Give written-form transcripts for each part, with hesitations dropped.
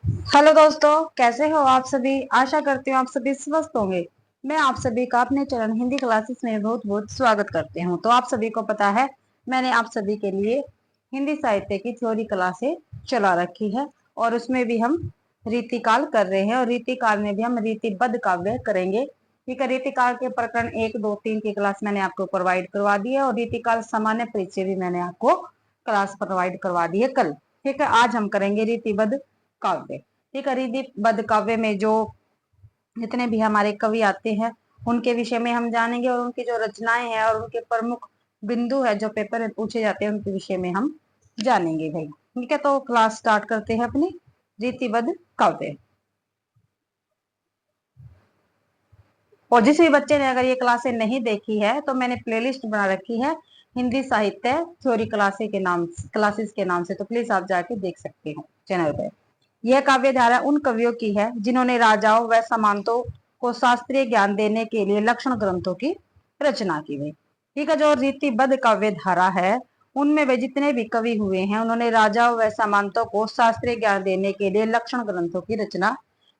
Hello दोस्तों, कैसे हो आप सभी। आशा करती हूँ आप सभी स्वस्थ होंगे। मैं आप सभी का अपने चरण हिंदी क्लासेस में बहुत बहुत स्वागत करती हूँ। तो आप सभी को पता है, मैंने आप सभी के लिए हिंदी साहित्य की थ्योरी क्लासें चला रखी है और उसमें भी हम रीतिकाल कर रहे हैं और रीतिकाल में भी हम रीतिबद्ध काव्य करेंगे। ठीक है, रीतिकाल के प्रकरण 1, 2, 3 की क्लास मैंने आपको प्रोवाइड करवा दी है और रीतिकाल सामान्य परिचय भी मैंने आपको क्लास प्रोवाइड करवा दी है कल। ठीक है, आज हम करेंगे रीतिबद्ध काव्य। ठीक है, रीतिबद्ध काव्य में जो जितने भी हमारे कवि आते हैं उनके विषय में हम जानेंगे और उनकी जो रचनाएं हैं और उनके प्रमुख बिंदु है जो पेपर में पूछे जाते हैं उनके विषय में हम जानेंगे भाई। ठीक है, तो क्लास स्टार्ट करते हैं अपनी रीतिबद्ध काव्य। और जिस भी बच्चे ने अगर ये क्लासें नहीं देखी है तो मैंने प्लेलिस्ट बना रखी है हिंदी साहित्य थ्योरी क्लासेस के नाम से, तो प्लीज आप जाके देख सकते हो चैनल पे। यह काव्य धारा उन कवियों की है जिन्होंने राजाओं व सामंतों को शास्त्रीय ज्ञान देने के लिए लक्षण ग्रंथों की रचना की गई। ठीक है, जो रीतिबद्ध काव्य धारा है उनमें वे जितने भी कवि हुए हैं उन्होंने राजाओं व सामंतों को शास्त्रीय ज्ञान देने के लिए लक्षण ग्रंथों की रचना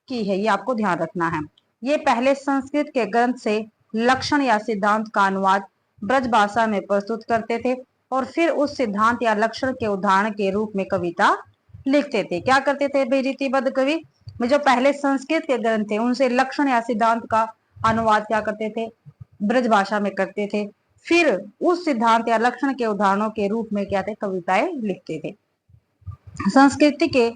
की है, ये आपको ध्यान रखना है। ये पहले संस्कृत के ग्रंथ से लक्षण या सिद्धांत का अनुवाद ब्रज भाषा में प्रस्तुत करते थे और फिर उस सिद्धांत या लक्षण के उदाहरण के रूप में कविता लिखते थे। क्या करते थे भाई रीतिबद्ध कवि में, जो पहले संस्कृत के ग्रंथ थे उनसे लक्षण या सिद्धांत का अनुवाद क्या करते थे, ब्रज भाषा में करते थे। फिर उस सिद्धांत या लक्षण के उदाहरणों के रूप में क्या थे, कविताएं लिखते थे। संस्कृति के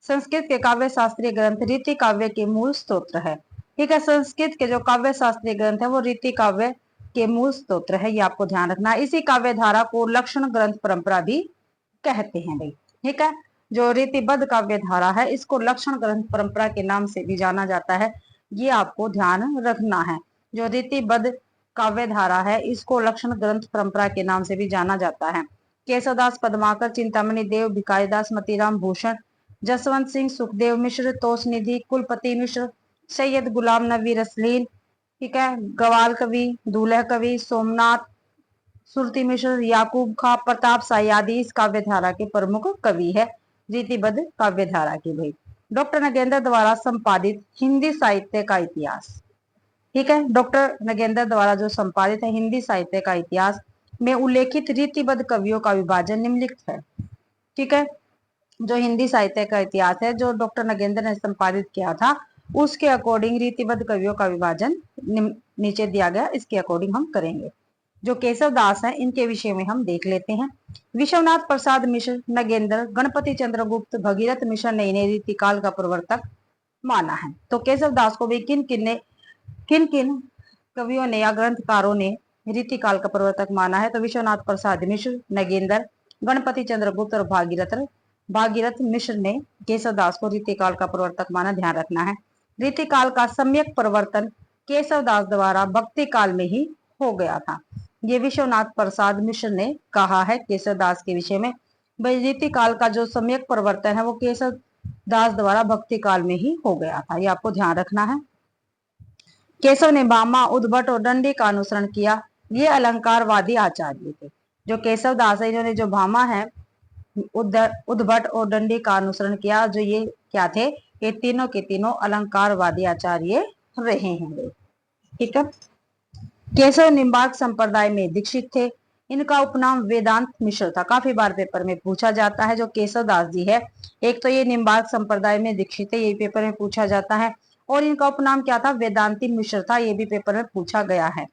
संस्कृत के काव्य शास्त्रीय ग्रंथ रीति काव्य के मूल स्तोत्र है। ठीक है, संस्कृत के जो काव्य शास्त्रीय ग्रंथ है वो रीति काव्य के मूल स्तोत्र है, ये आपको ध्यान रखना है। इसी काव्य धारा को लक्षण ग्रंथ परंपरा भी कहते हैं भाई। ठीक है, जो रीतिबद्ध काव्य धारा है इसको लक्षण ग्रंथ परंपरा के नाम से भी जाना जाता है, ये आपको ध्यान रखना है। जो रीतिबद्ध काव्य धारा है इसको लक्षण ग्रंथ परंपरा के नाम से भी जाना जाता है। केशवदास पद्माकर, चिंतामणि देव, भिखारीदास, मतीराम भूषण, जसवंत सिंह, सुखदेव मिश्र, तोष निधि, कुलपति मिश्र, सैयद गुलाम नबी रसलीन, ठीक है, गवाल कवि, दूल्हा कवि, सोमनाथ, सुरती मिश्र, याकूब खा, प्रताप शाही आदि इस काव्य धारा के प्रमुख कवि है रीतिबद्ध काव्य धारा की भाई। डॉक्टर नगेंद्र द्वारा संपादित हिंदी साहित्य का इतिहास। ठीक है, डॉक्टर नगेंद्र द्वारा जो संपादित है हिंदी साहित्य का इतिहास में उल्लेखित रीतिबद्ध कवियों का विभाजन निम्नलिखित है। ठीक है, जो हिंदी साहित्य का इतिहास है जो डॉक्टर नगेंद्र ने संपादित किया था उसके अकॉर्डिंग रीतिबद्ध कवियों का विभाजन नीचे दिया गया, इसके अकॉर्डिंग हम करेंगे। जो केशव दास है इनके विषय में हम देख लेते हैं। विश्वनाथ प्रसाद मिश्र, नगेंद्र, गणपति चंद्र गुप्त, भगीरथ मिश्र ने इन्हें रीतिकाल का प्रवर्तक माना है। तो केशव दास को भी किन किन कवियों ने या ग्रंथकारों ने रीतिकाल का प्रवर्तक माना है, तो विश्वनाथ प्रसाद मिश्र, नगेंद्र, गणपति चंद्र गुप्त और भागीरथ मिश्र ने केशवदास को रीतिकाल का प्रवर्तक माना, ध्यान रखना है। रीतिकाल का सम्यक प्रवर्तन केशवदास द्वारा भक्ति काल में ही हो गया था, ये विश्वनाथ प्रसाद मिश्र ने कहा है केशवदास के विषय में। रीतिकाल का जो सम्यक प्रवर्तन है वो केशवदास द्वारा भक्ति काल में ही हो गया था, ये आपको ध्यान रखना है। केशव ने भामा, उद्भट और दंडी का अनुसरण किया, ये अलंकारवादी आचार्य थे। जो केशव दास है इन्होंने जो भामा है, उद्भट और दंडी का अनुसरण किया, जो ये क्या थे, ये तीनों के तीनों अलंकारवादी आचार्य रहे हैं। ठीक है, केशव निम्बार्क संप्रदाय में दीक्षित थे। इनका उपनाम वेदांत मिश्र था, काफी बार पेपर में पूछा जाता है। जो केशव दास जी है एक तो ये निम्बार्क संप्रदाय में दीक्षित है, ये पेपर में पूछा जाता है, और इनका उपनाम क्या था, वेदांती मिश्र था, ये भी पेपर में पूछा गया है।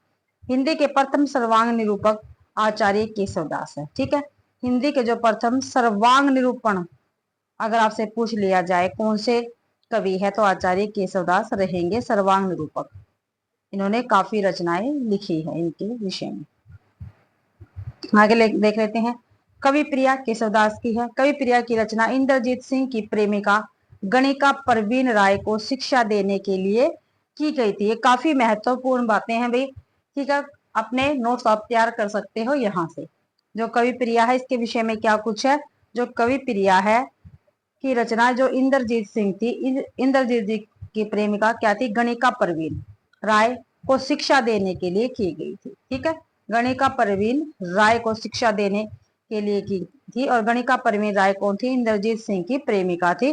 हिंदी के प्रथम सर्वांग निरूपक आचार्य केशवदास है। ठीक है, हिंदी के जो प्रथम सर्वांग निरूपण अगर आपसे पूछ लिया जाए कौन से कवि है तो आचार्य केशवदास रहेंगे सर्वांग निरूपक। इन्होंने काफी रचनाएं लिखी है इनके विषय में। आगे देख लेते हैं। कवि प्रिया केशवदास की है। कवि प्रिया की रचना इंद्रजीत सिंह की प्रेमिका गणिका परवीन राय को शिक्षा देने के लिए की गई थी। ये काफी महत्वपूर्ण बातें हैं भाई। ठीक है, अपने नोट्स आप तैयार कर सकते हो यहाँ से। जो कवि प्रिया है इसके विषय में क्या कुछ है, जो कवि प्रिया है की रचना जो इंद्रजीत सिंह थी, इंद्रजीत जी की प्रेमिका क्या थी, गणिका परवीन राय को शिक्षा देने के लिए की गई थी। ठीक है, गणिका परवीन राय को शिक्षा देने के लिए की थी, और गणिका परवीन राय कौन थी, इंद्रजीत सिंह की प्रेमिका थी।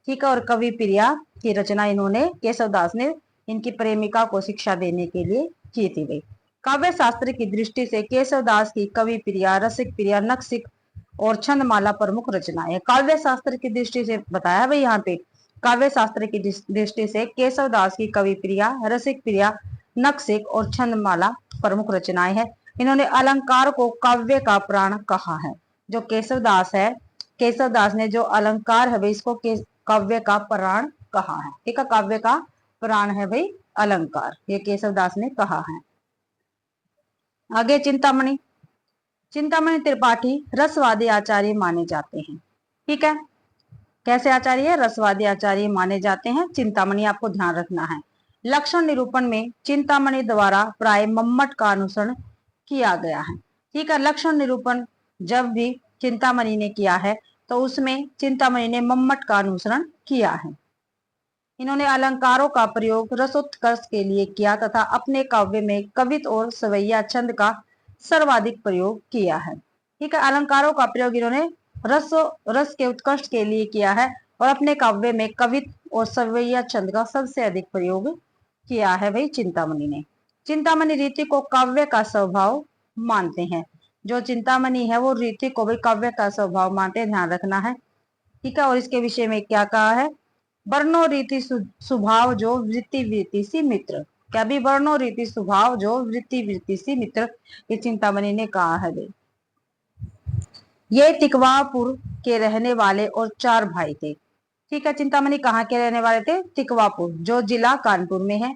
ठीक है। और कवि प्रिया की रचना इन्होंने केशवदास ने इनकी प्रेमिका को शिक्षा देने के लिए की थी भाई। काव्य शास्त्र की दृष्टि से केशवदास की कवि प्रिया, रसिक प्रिया, नखशिख और छंदमाला प्रमुख रचनाएं है। काव्य शास्त्र की दृष्टि से बताया भाई यहाँ पे, काव्य शास्त्र की दृष्टि से केशवदास की कवि प्रिया, रसिक प्रिया, नखशिख और छंदमाला प्रमुख रचनाएं है। इन्होंने अलंकार को काव्य का प्राण कहा है। जो केशवदास है, केशवदास ने जो अलंकार है भाई इसको काव्य का प्राण कहा है। ठीक है, काव्य का प्राण है भाई अलंकार, ये केशवदास ने कहा है। आगे चिंतामणि, चिंतामणि त्रिपाठी रसवादी आचार्य माने जाते हैं। ठीक है, कैसे आचार्य? रसवादी आचार्य माने जाते हैं। चिंतामणि आपको ध्यान रखना है। लक्षण निरूपण में चिंतामणि द्वारा प्राय मम्मट का अनुसरण किया गया है। ठीक है, लक्षण निरूपण जब भी चिंतामणि ने किया है तो उसमें चिंतामणि ने मम्मट का अनुसरण किया है। इन्होंने अलंकारों का प्रयोग रसोत्कर्ष के लिए किया तथा अपने काव्य में कवित और सवैया छंद का सर्वाधिक प्रयोग किया है। ठीक है, अलंकारों का प्रयोग इन्होंने रस के उत्कर्ष के लिए किया है और अपने काव्य में कवित और सवैया छंद का सबसे अधिक प्रयोग किया है भाई चिंतामणि ने। चिंतामणि रीति को काव्य का स्वभाव मानते हैं। जो चिंतामणि है वो रीति को भी काव्य का स्वभाव मानते हैं, ध्यान रखना है। ठीक है, और इसके विषय में क्या कहा है? वर्णो रीति स्वभाव जो वृत्ति वृत्ति सी मित्र। क्या भी? वर्णो रीति स्वभाव जो वृत्ति वृत्ति सी मित्र, ये चिंतामणि ने कहा है भाई। ये तिकवापुर के रहने वाले और 4 भाई थे। ठीक है, चिंतामणि कहाँ के रहने वाले थे? तिकवापुर, जो जिला कानपुर में है,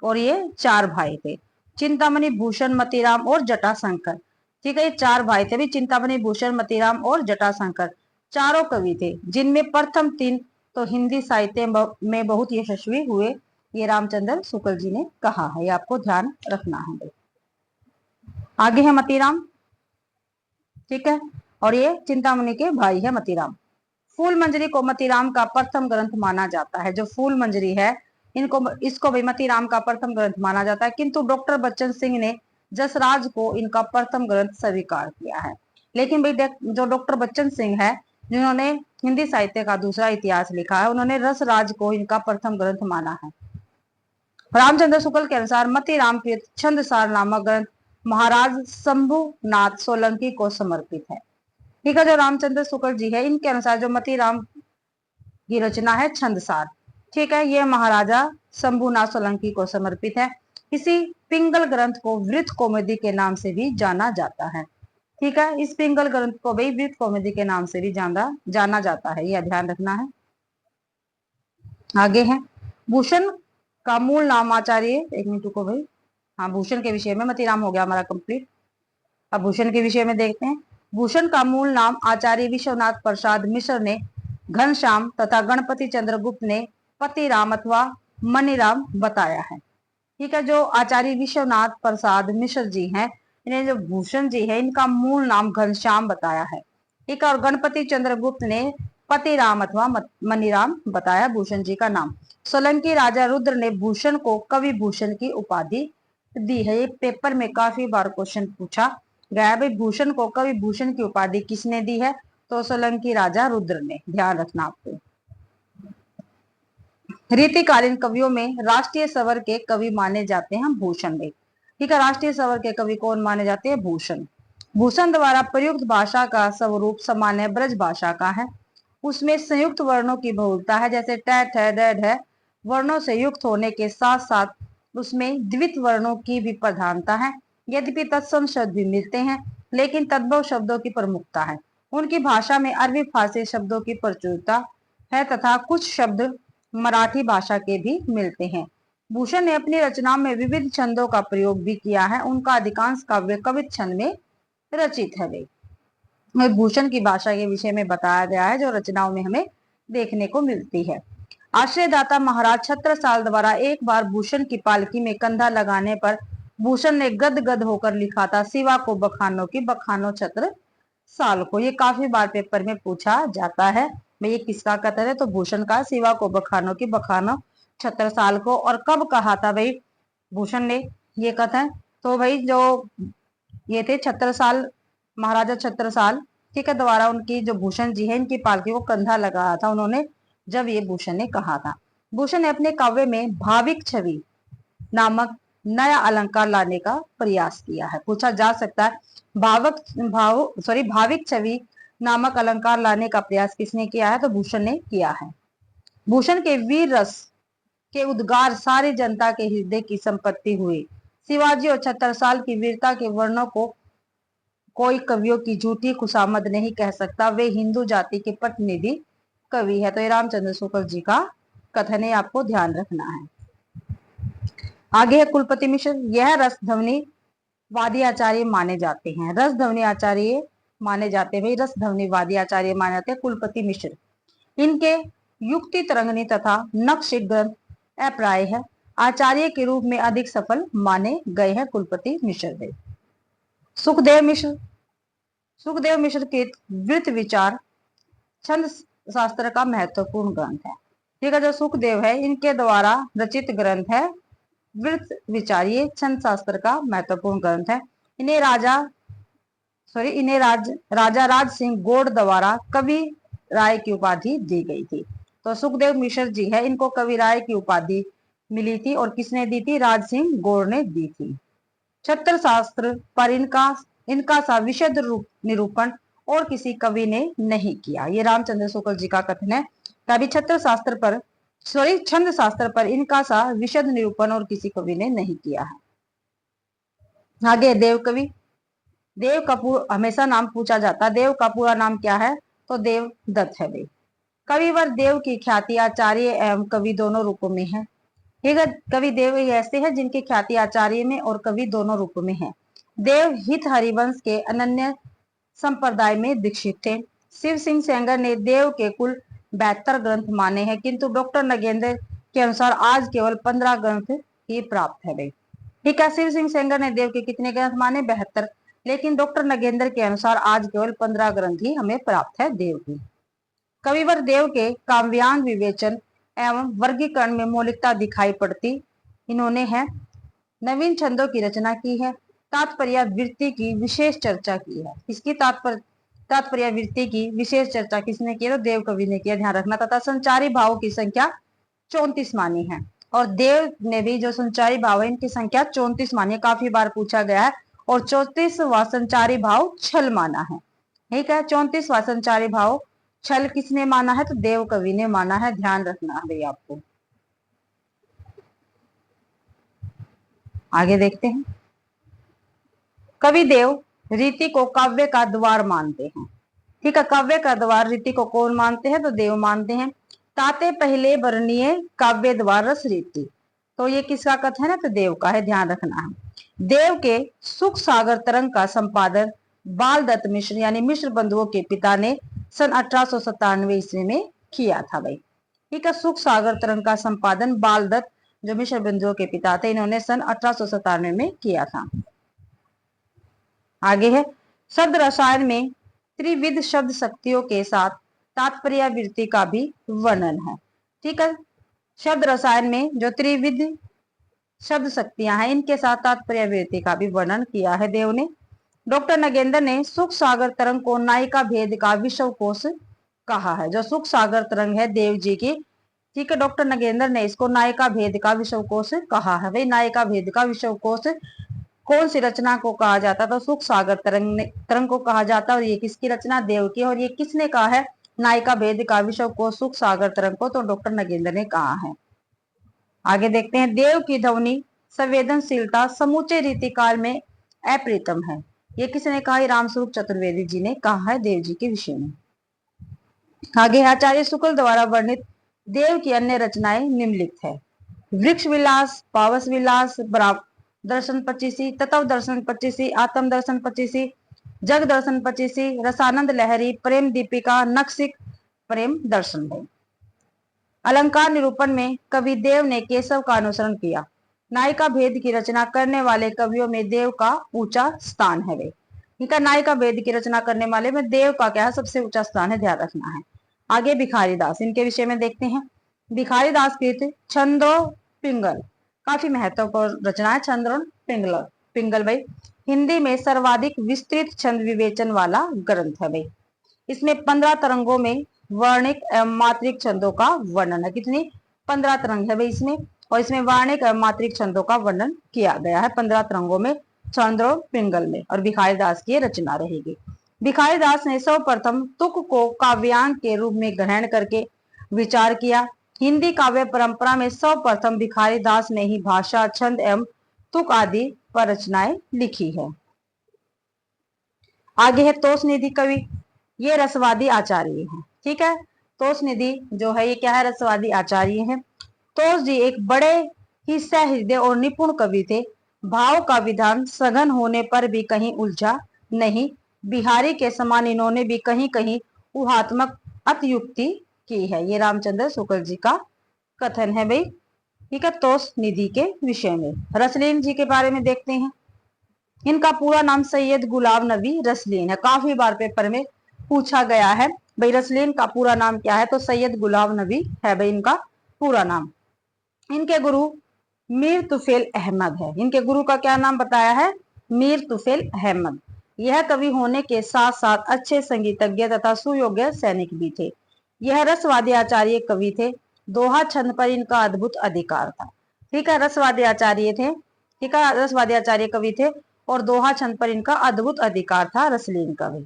और ये 4 भाई थे। चिंतामणि, भूषण, मतीराम और जटाशंकर। ठीक है, ये 4 भाई थे भी, चिंतामणि, भूषण, मतीराम और जटाशंकर। चारों कवि थे, जिनमें प्रथम 3 तो हिंदी साहित्य में बहुत यशस्वी हुए। ये रामचंद्र शुक्ल जी ने कहा है, ये आपको ध्यान रखना है। आगे है मतीराम। ठीक है, और ये चिंतामणि के भाई है मतीराम। फूल मंजरी को मतीराम का प्रथम ग्रंथ माना जाता है। जो फूल मंजरी है इसको भी मतीराम का प्रथम ग्रंथ माना जाता है, किंतु डॉक्टर बच्चन सिंह ने जसराज को इनका प्रथम ग्रंथ स्वीकार किया है। लेकिन भाई जो डॉक्टर बच्चन सिंह है, जिन्होंने हिंदी साहित्य का दूसरा इतिहास लिखा है, उन्होंने रसराज को इनका प्रथम ग्रंथ माना है। रामचंद्र शुक्ल के अनुसार मतीराम के छंदसार नामक ग्रंथ महाराज शंभुनाथ सोलंकी को समर्पित है। ठीक है, जो रामचंद्र शुक्ल जी है, इनके अनुसार जो मतीराम की रचना है छंदसार, ठीक है, ये महाराजा शंभुनाथ सोलंकी को समर्पित है। इसी पिंगल ग्रंथ को वृत्त कौमुदी के नाम से भी जाना जाता है। ठीक है, इस पिंगल ग्रंथ को भी वृत्त कौमुदी के नाम से भी जाना जाता है, यह ध्यान रखना है। आगे है भूषण का मूल नाम आचार्य, एक मिनट को भाई, हाँ, भूषण के विषय में मतीराम हो गया हमारा कंप्लीट। अब भूषण के विषय में देखते हैं। भूषण का मूल नाम आचार्य विश्वनाथ प्रसाद मिश्र ने घनश्याम तथा गणपति चंद्रगुप्त ने पतिराम अथवा मनीराम बताया है। ठीक है, जो आचार्य विश्वनाथ प्रसाद मिश्र जी हैं, इन्हें जो भूषण जी है, इनका मूल नाम घनश्याम बताया है। ठीक है, और गणपति चंद्रगुप्त ने पतिराम अथवा मनीराम बताया भूषण जी का नाम। सोलंकी राजा रुद्र ने भूषण को कवि भूषण की उपाधि दी है। ये पेपर में काफी बार क्वेश्चन पूछा गया है भाई, भूषण को कवि भूषण की उपाधि किसने दी है? तो सोलंकी राजा रुद्र ने, ध्यान रखना आपको। रीतिकालीन कवियों में राष्ट्रीय स्वर के कवि माने जाते हैं भूषण भाई। ठीक है, राष्ट्रीय स्वर के कवि कौन माने जाते हैं? भूषण। भूषण द्वारा प्रयुक्त भाषा का स्वरूप सामान्य ब्रज भाषा का है। उसमें संयुक्त वर्णों की बहुलता है, जैसे टैट है, डैड है, वर्णों से युक्त होने के साथ साथ उसमें द्वित वर्णों की भी प्रधानता है। यद्यपि तत्सम शब्द भी मिलते हैं, लेकिन तद्भव शब्दों की प्रमुखता है। उनकी भाषा में अरबी फारसी शब्दों की प्रचुरता है तथा कुछ शब्द मराठी भाषा के भी मिलते हैं। भूषण ने अपनी रचनाओं में विविध छंदों का प्रयोग भी किया है। उनका अधिकांश काव्य कवित छंद में रचित है। भूषण की भाषा के विषय में बताया गया है, जो रचनाओं में हमें देखने को मिलती है। आश्रयदाता महाराज छत्रसाल द्वारा एक बार भूषण की पालकी में कंधा लगाने पर भूषण ने गद गद होकर लिखा था, सिवा को बखानो की बखानो छत्र साल को। ये काफी बार पेपर में पूछा जाता है, मैं ये किसका कथन है? तो भूषण का, सिवा को बखानो की बखानो छत्र साल को। और कब कहा था भाई भूषण ने ये कथन? तो भाई जो ये थे छत्रसाल, महाराजा छत्रसाल, ठीक है, द्वारा उनकी जो भूषण जी है, इनकी पालकी को कंधा लगाया था उन्होंने जब ये भूषण ने कहा था। भूषण ने अपने काव्य में भाविक छवि नामक नया अलंकार लाने का प्रयास किया है। पूछा जा सकता है भाविक छवि नामक अलंकार लाने का प्रयास किसने किया है, तो भूषण ने किया है। भूषण के वीर रस के उद्गार सारी जनता के हृदय की संपत्ति हुए। शिवाजी और 76 साल की वीरता के वर्णों को कोई कवियों की झूठी खुशामद नहीं कह सकता। वे हिंदू जाति के प्रतिनिधि कवि है। तो ये रामचंद्र शुक्ल जी का कथन है, आपको ध्यान रखना है। आगे है कुलपति मिश्र। यह रसध्वनि वादी आचार्य माने जाते हैं। रसध्वनि आचार्य माने जाते हैं, रसध्वनि वादी आचार्य माने जाते हैं कुलपति मिश्र। इनके युक्ति तरंगनी तथा नक्शिक ग्रंथ अप्राय है। आचार्य के रूप में अधिक सफल माने गए हैं कुलपति मिश्र देव। सुखदेव मिश्र। सुखदेव मिश्र के वृत्त विचार छंद शास्त्र का महत्वपूर्ण ग्रंथ है। ठीक है, जो सुखदेव है इनके द्वारा रचित ग्रंथ है वृत्त विचार। ये छंद शास्त्र का महत्वपूर्ण ग्रंथ है। इन्हें राजा राज सिंह गौड़ द्वारा कवि राय की उपाधि दी गई थी। तो सुखदेव मिश्र जी है, इनको कवि राय की उपाधि मिली थी और किसने दी थी, राज सिंह गौड़ ने दी थी। छत्र शास्त्र पर इनका सा विशद निरूपण और किसी कवि ने नहीं किया। ये रामचंद्र शुक्ल जी का कथन है। तभी छत्र शास्त्र पर छंद शास्त्र पर इनका सा विशद निरूपण और किसी कवि ने नहीं किया है। आगे देव कवि। देव का हमेशा नाम पूछा जाता है। देव का पूरा नाम क्या है, तो देव दत्त है वे। कविवर देव की ख्याति आचार्य एवं कवि दोनों रूपों में है। ठीक है, कवि देव ऐसे हैं जिनकी ख्याति आचार्य में और कवि दोनों रूपों में है। देव हित हरिवंश के अनन्य संप्रदाय में दीक्षित थे। शिव सिंह सेंगर ने देव के कुल 72 ग्रंथ माने हैं, किंतु डॉक्टर नगेंद्र के अनुसार आज केवल 15 ग्रंथ ही प्राप्त है। ठीक है, शिव सिंह सेंगर ने देव के कितने ग्रंथ माने, 72, लेकिन डॉक्टर नगेंद्र के अनुसार आज केवल 15 ग्रंथ ही हमें प्राप्त है देव की। कविवर देव के काव्यांग विवेचन एवं वर्गीकरण में मौलिकता दिखाई पड़ती। इन्होंने है नवीन छंदों की रचना की है। तात्पर्य वृत्ति की विशेष चर्चा की है। इसकी तात्पर्य वृत्ति की विशेष चर्चा किसने की, तो देव कवि ने किया, ध्यान रखना। तथा संचारी भाव की संख्या 34 मानी है और देव ने भी जो संचारी भाव है इनकी संख्या 34 मानी है। काफी बार पूछा गया है। और 34वां संचारी भाव छल माना है। ठीक है, 34वां संचारी भाव छल किसने माना है, तो देव कवि ने माना है, ध्यान रखना है भैया आपको। आगे देखते हैं। कवि देव रीति को काव्य का द्वार मानते हैं। ठीक है, काव्य का द्वार रीति को कौन मानते हैं, तो देव मानते हैं। ताते पहले वर्णीय काव्य द्वार रस रीति, तो ये किसका कथन है, तो देव का है, ध्यान रखना है। देव के सुख सागर तरंग का संपादन बाल दत्त मिश्र यानी मिश्र बंधुओं के पिता ने सन 1897 ईस्वी में किया था भाई। ठीक है, सुख सागर तरंग का संपादन बाल दत्त जो मिश्र बंधुओं के पिता थे, इन्होंने सन 1897 में किया था। आगे है शब्द रसायन में त्रिविध शब्द शक्तियों के साथ तात्पर्य वृत्ति का भी वर्णन है। ठीक है, शब्द रसायन में जो त्रिविध शब्द शक्तियां हैं इनके साथ तात्पर्य वृत्ति का भी वर्णन किया है देव ने। डॉक्टर नगेंद्र ने सुख सागर तरंग को नायिका भेद का विश्व कोश कहा है। जो सुख सागर तरंग है देव जी की, ठीक है, डॉक्टर नगेंद्र ने इसको नायिका भेद का विश्व कोश कहा है। भाई नायिका भेद का विश्व कोश कौन सी रचना को कहा जाता, तो सुख सागर तरंग को कहा जाता है। और ये किसकी रचना, देव की। और ये किसने कहा है, नायिका भेद का विश्व कोश सुख सागर तरंग को, तो डॉक्टर नगेंद्र ने कहा है। आगे देखते हैं। देव की ध्वनि संवेदनशीलता समूचे रीतिकाल में अप्रीतम है। ये किसने कहा, रामस्वरूप चतुर्वेदी जी ने कहा है देव जी के विषय में। आगे आचार्य शुक्ल द्वारा वर्णित देव की अन्य रचनाएं निम्नलिखित है। वृक्ष विलास, पावस विलास, दर्शन 25, तत्व दर्शन 25, आत्म दर्शन 25, जग दर्शन 25, रसानंद लहरी, प्रेम दीपिका, नक्शिक प्रेम दर्शन है। अलंकार निरूपण में कवि देव ने केशव का अनुसरण किया। नायिका भेद की रचना करने वाले कवियों में देव का ऊंचा स्थान है। वे इनका नायिका भेद की रचना करने वाले में देव का क्या है, सबसे ऊंचा स्थान है, ध्यान रखना है। आगे भिखारी दास, इनके विषय में देखते हैं। भिखारी दास कृत छंदो पिंगल, काफी महत्वपूर्ण रचना है छंदो पिंगल भाई। हिंदी में सर्वाधिक विस्तृत छंद विवेचन वाला ग्रंथ है भाई। इसमें 15 तरंगों में वर्णिक एवं मात्रिक छंदों का वर्णन है। कितनी 15 तरंग है भाई इसमें, और इसमें वर्णिक एवं मात्रिक छंदों का वर्णन किया गया है 15 तरंगों में, छंद और पिंगल में। और भिखारी दास की रचना रहेगी। भिखारी दास ने सर्वप्रथम तुक को काव्यांग के रूप में ग्रहण करके विचार किया। हिंदी काव्य परंपरा में सर्वप्रथम भिखारी दास ने ही भाषा, छंद एवं तुक आदि पर रचनाएं लिखी है। आगे है तोष निधि कवि, ये रसवादी आचार्य है। ठीक है, तोष निधि जो है ये क्या है, रसवादी आचार्य है। तोष जी एक बड़े ही सहृदय और निपुण कवि थे। भाव का विधान सघन होने पर भी कहीं उलझा नहीं। बिहारी के समान इन्होंने भी कहीं कहीं ऊहात्मक अतियुक्ति की है। ये रामचंद्र शुक्ल जी का कथन है भाई। ठीक है, तोष निधि के विषय में। रसलीन जी के बारे में देखते हैं। इनका पूरा नाम सैयद गुलाम नबी रसलीन है। काफी बार पेपर में पूछा गया है भाई रसलीन का पूरा नाम क्या है, तो सैयद गुलाम नबी है भाई इनका पूरा नाम। इनके गुरु मीर तुफेल अहमद है। इनके गुरु का क्या नाम बताया है, मीर तुफेल अहमद। यह कवि होने के साथ साथ अच्छे संगीतज्ञ तथा सुयोग्य सैनिक भी थे। यह रसवादी आचार्य कवि थे। दोहा छंद पर इनका अद्भुत अधिकार था। ठीक है, रसवादी आचार्य थे। ठीक है, रसवादी आचार्य कवि थे और दोहा छंद पर इनका अद्भुत अधिकार था रसलीन का भी।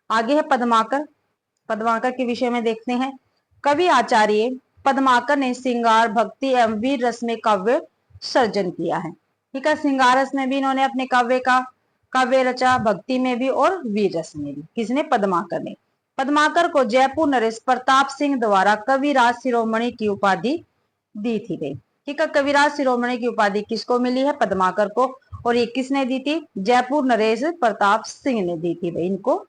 आगे है पद्माकर। पद्माकर के विषय में देखते हैं। कवि आचार्य पद्माकर ने श्रृंगार, भक्ति एवं वीर रस में काव्य सर्जन किया है। ठीक है, श्रृंगार रस में भी इन्होंने अपने काव्य रचा, भक्ति में भी और वीर रस में भी। किसने, पद्माकर ने। पद्माकर को जयपुर नरेश प्रताप सिंह द्वारा कविराज शिरोमणि की उपाधि दी थी गई। ठीक है, कविराज शिरोमणि की उपाधि किसको मिली है, पद्माकर को। और ये किसने दी थी, जयपुर नरेश प्रताप सिंह ने दी थी भाई इनको।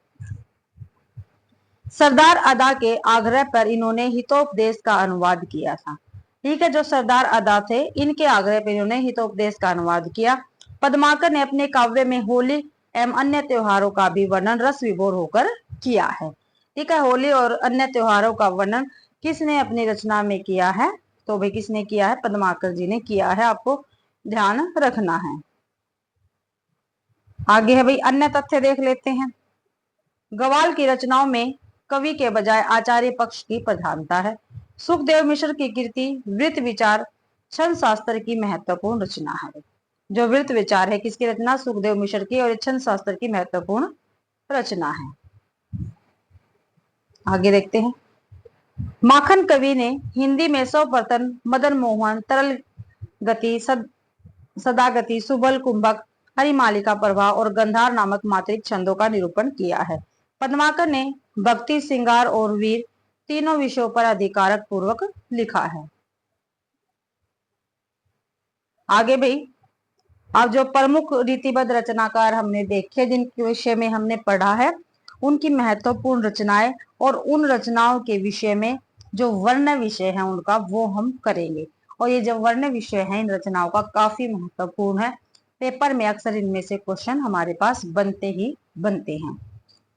सरदार अदा के आग्रह पर इन्होंने हितोपदेश का अनुवाद किया था। ठीक है, जो सरदार अदा थे इनके आग्रह पर इन्होंने हितोपदेश का अनुवाद किया। पद्माकर ने अपने काव्य में होली एवं अन्य त्योहारों का भी वर्णन रस विभोर होकर किया है। ठीक है, होली और अन्य त्योहारों का वर्णन किसने अपनी रचना में किया है, तो भाई किसने किया है, पद्माकर जी ने किया है। आपको ध्यान रखना है। आगे है भाई अन्य तथ्य देख लेते हैं। गवाल की रचनाओं में कवि के बजाय आचार्य पक्ष की प्रधानता है। सुखदेव मिश्र की कृति वृत्त विचार छंद शास्त्र की महत्वपूर्ण रचना है। जो वृत्त विचार है किसकी रचना, सुखदेव मिश्र की, और छंद शास्त्र की महत्वपूर्ण रचना है। आगे देखते हैं। माखन कवि ने हिंदी में सर्वप्रथम मदन मोहन, तरल गति, सदागति, सुबल कुंभक, हरिमालिका प्रभाव और गंधार नामक मात्रिक छंदों का निरूपण किया है। पद्माकर ने भक्ति, श्रृंगार और वीर तीनों विषयों पर अधिकारक पूर्वक लिखा है। आगे भाई अब जो प्रमुख रीतिबद्ध रचनाकार हमने देखे, जिनके विषय में हमने पढ़ा है, उनकी महत्वपूर्ण रचनाएं और उन रचनाओं के विषय में जो वर्ण विषय है उनका वो हम करेंगे। और ये जो वर्ण विषय है इन रचनाओं का काफी महत्वपूर्ण है। पेपर में अक्सर इनमें से क्वेश्चन हमारे पास बनते ही बनते हैं।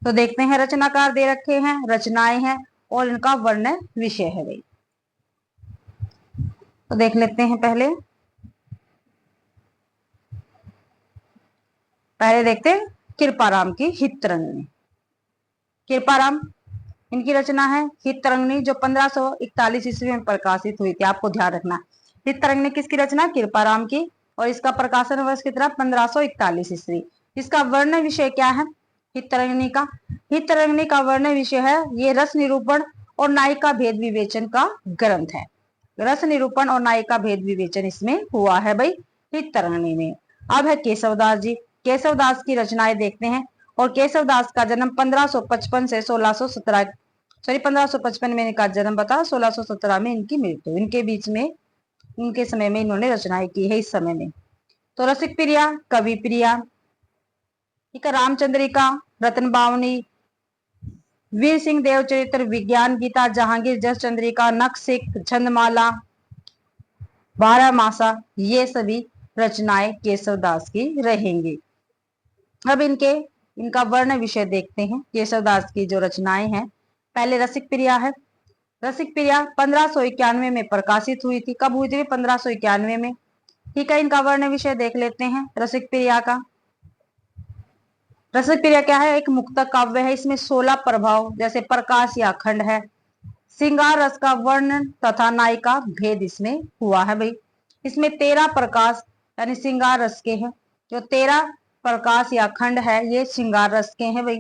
तो देखते हैं, रचनाकार दे रखे हैं, रचनाएं हैं और इनका वर्ण विषय है भाई। तो देख लेते हैं। पहले देखते हैं कृपाराम की हितरंगिणी। कृपाराम इनकी रचना है हितरंगिणी, जो 1541 ईस्वी में प्रकाशित हुई थी। आपको ध्यान रखना, हितरंगिणी किसकी रचना, कृपाराम की, और इसका प्रकाशन वर्ष कितना, 1541 ईस्वी। इसका वर्ण विषय क्या है हितरंगिणी का, हितरंगिणी का वर्ण विषय है ये रस निरूपण और नायिका भेद विवेचन का ग्रंथ है। रस निरूपण और नायिका भेद विवेचन इसमें हुआ है भाई हितरंगिणी में। अब है केशवदास जी। केशवदास की रचनाएं देखते हैं। और केशवदास का जन्म 1555 से 1617, सॉरी 1555 में इनका जन्म बता, 1617 में इनकी मृत्यु। इनके बीच में, इनके समय में इन्होंने रचनाएं की है इस समय में। तो रसिक प्रिया, कवि प्रिया, ठीक है, रामचंद्रिका, रत्न बावनी, वीर सिंह देव चरित्र, विज्ञान गीता, जहांगीर जस चंद्रिका, नखसिक, छंदमाला, बारहमासा, ये सभी रचनाएं केशवदास की रहेंगी। अब इनका वर्ण विषय देखते हैं। केशवदास की जो रचनाएं हैं, पहले रसिक प्रिया है। रसिक प्रिया 1591 में प्रकाशित हुई थी। कब हुई थी, 1591 में। ठीक है, इनका वर्ण विषय देख लेते हैं रसिक प्रिया का। रसिक प्रिया क्या है, एक मुक्तक काव्य है। इसमें 16 प्रभाव जैसे प्रकाश या खंड है, श्रृंगार रस का वर्णन तथा नायिका भेद इसमें हुआ है भाई। इसमें 13 प्रकाश यानी श्रृंगार रस के हैं, जो 13 प्रकाश या खंड है ये श्रृंगार रस के हैं भाई।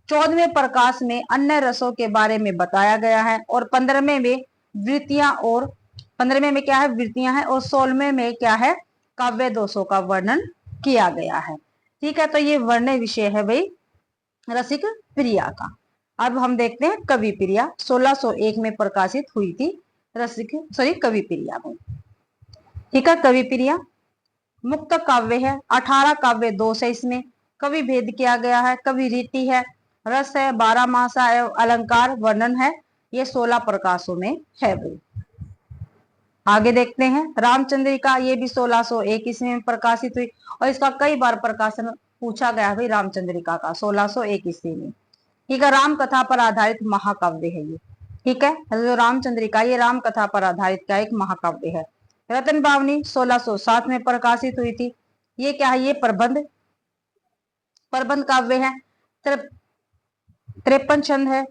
14वें प्रकाश में अन्य रसों के बारे में बताया गया है, और 15वें में वृत्तियां, और 15वें में क्या है, वृत्तियां है, और 16वें में क्या है, काव्य दोषों का वर्णन किया गया है। ठीक है, तो ये वर्ण विषय है भाई रसिक प्रिया का। अब हम देखते हैं कवि प्रिया, 1601 में प्रकाशित हुई थी कवि प्रिया में। ठीक है, कवि प्रिया मुक्त काव्य है, 18 काव्य दोष है इसमें, कवि भेद किया गया है, कवि रीति है, रस है, 12 मासा एवं अलंकार वर्णन है, ये 16 प्रकाशों में है भाई। आगे देखते हैं रामचंद्रिका, ये भी 1601 ईस्वी प्रकाशित हुई, और इसका कई बार प्रकाशन पूछा गया भाई रामचंद्रिका का 1601 ईस्वी में। ठीक है, राम कथा पर आधारित महाकाव्य है ये। ठीक है, जो रामचंद्रिका ये राम कथा पर आधारित का एक महाकाव्य है। रतन बावनी 1607 में प्रकाशित हुई थी। ये क्या है, ये प्रबंध काव्य है, 53 छंद है,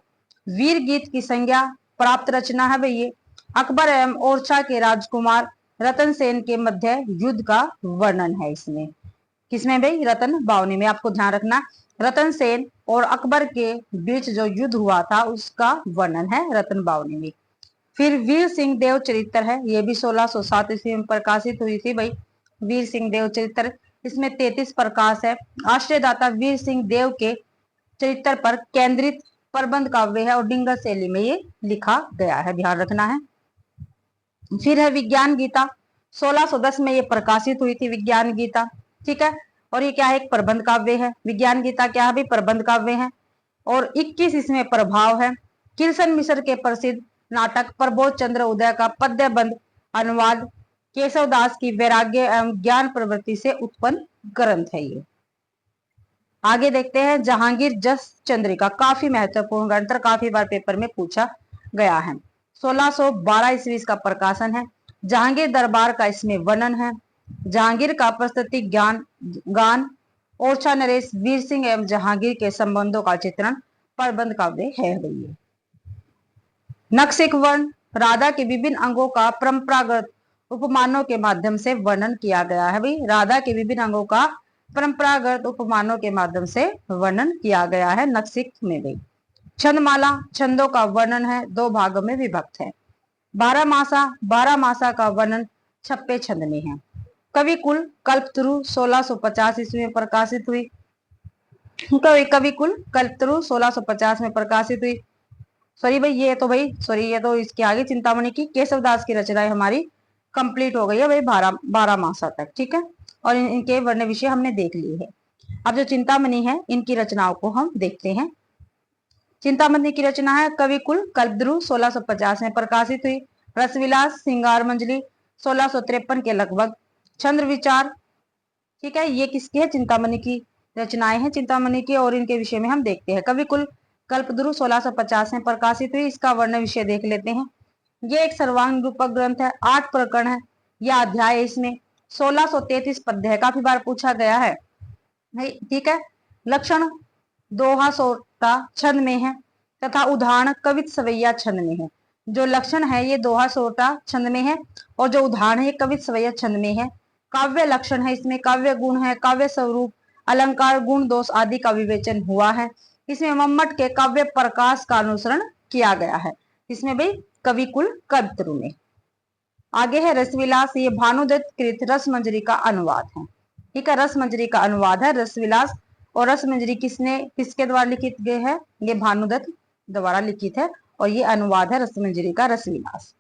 वीर गीत की संज्ञा प्राप्त रचना है भाई ये। अकबर एवं ओरछा के राजकुमार रतन सेन के मध्य युद्ध का वर्णन है इसमें। किसमें भाई, रतन बावनी में। आपको ध्यान रखना, रतन सेन और अकबर के बीच जो युद्ध हुआ था उसका वर्णन है रतन बावनी में। फिर वीर सिंह देव चरित्र है, ये भी 1607 ईस्वी में प्रकाशित हुई थी भाई, वीर सिंह देव चरित्र। इसमें 33 प्रकाश है, आश्रयदाता वीर सिंह देव के चरित्र पर केंद्रित प्रबंध काव्य है, और डिंगर शैली में ये लिखा गया है, ध्यान रखना है। फिर है विज्ञान गीता, 1610 में ये प्रकाशित हुई थी विज्ञान गीता। ठीक है, और ये क्या है, एक प्रबंध काव्य है। विज्ञान गीता क्या है भाई, प्रबंध काव्य है, और 21 इसमें प्रभाव है। किरसन मिश्र के प्रसिद्ध नाटक प्रबोध चंद्र उदय का पद्यबंध अनुवाद केशवदास की वैराग्य एवं ज्ञान प्रवृत्ति से उत्पन्न ग्रंथ है ये। आगे देखते हैं जहांगीर जस चंद्रिका, काफी महत्वपूर्ण ग्रंथ, काफी बार पेपर में पूछा गया है। 1612 ईस्वी इसका प्रकाशन है। जहांगीर दरबार का इसमें वर्णन है, जहांगीर का प्रस्तुति गान, ओरछा नरेश, वीर सिंह एवं जहांगीर के संबंधों का चित्रण प्रबंध काव्य है ये। नक्सिक वर्ण, राधा के विभिन्न अंगों का परंपरागत उपमानों के माध्यम से वर्णन किया गया है भाई। राधा के विभिन्न अंगों का परंपरागत उपमानों के माध्यम से वर्णन किया गया है नक्सिक में भी। छंदमाला, छंदों का वर्णन है, 2 भागों में विभक्त है। 12 मासा का वर्णन 26 छंद में है। कवि कुल कल्पतरु 1650 ईस्वी में प्रकाशित हुई। कवि कुल कल्पतरु 1650 में प्रकाशित हुई। सॉरी भाई, ये तो इसके आगे चिंतामणि की केशवदास की रचनाएं हमारी कंप्लीट हो गई है भाई 12 मासा तक। ठीक है, और इनके वर्ण विषय हमने देख लिए है। अब जो चिंतामणि है इनकी रचनाओं को हम देखते हैं। चिंतामणि की रचना है कवि कुल कल्पतरु 1650 में प्रकाशित हुई। रसविलास, श्रृंगार मंजरी 1653 के लगभग। चंद्र विचार, ठीक है, ये किसकी है, चिंतामणि की रचनाएं हैं चिंतामणि की, और इनके विषय में हम देखते हैं। कवि कुल कल्पतरु 1650 में प्रकाशित हुई, इसका वर्ण विषय देख लेते हैं। ये एक सर्वांग रूपक ग्रंथ है, 8 प्रकरण है, यह अध्याय है इसमें। 1633 पद्य है, काफी बार पूछा गया है। ठीक है, लक्षण दोहा सोटा छंद में है, तथा उदाहरण कवित सवैया छंद में है। जो लक्षण है ये दोहा सोटा छंद में है, और जो उदाहरण है ये कवित सवैया छंद में है। काव्य लक्षण है इसमें, काव्य गुण है, काव्य स्वरूप, अलंकार, गुण, दोष आदि का विवेचन हुआ है। इसमें मम्मट के काव्य प्रकाश का अनुसरण किया गया है। इसमें भाई कवि कुल कल्पतरु में। आगे है रसविलास, ये भानुदत्त कृत रसमंजरी का अनुवाद है। ठीक है, रसमंजरी का अनुवाद है रसविलास, और रसमंजरी किसके द्वारा लिखित गए है, ये भानुदत्त द्वारा लिखित है, और ये अनुवाद है रसमंजरी का रसविलास।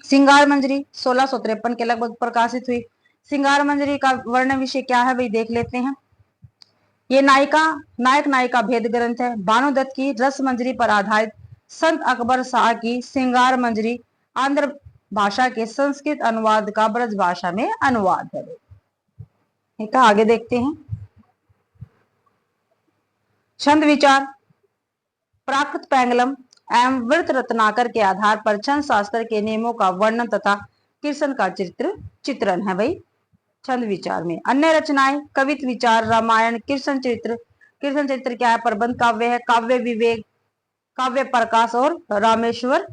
श्रृंगार मंजरी 1653 के लगभग प्रकाशित हुई। श्रृंगार मंजरी का वर्ण विषय क्या है भाई देख लेते हैं। ये नायक नायिका भेद ग्रंथ है। भानुदत्त की रस मंजरी पर आधारित संत अकबर शाह की श्रृंगार मंजरी आंध्र भाषा के संस्कृत अनुवाद का ब्रज भाषा में अनुवाद है। ठीक है, आगे देखते हैं। छंद विचार, प्राकृत पैंगलम एवं वृत रत्नाकर के आधार पर छंद शास्त्र के नियमों का वर्णन तथा कीर्तन का चित्रण है भाई। छंद विचार में। अन्य रचनाएं कवित विचार, रामायण, कृष्ण चरित्र। कृष्ण चरित्र क्या है? प्रबंध काव्य है। काव्य विवेक, काव्य प्रकाश और रामेश्वर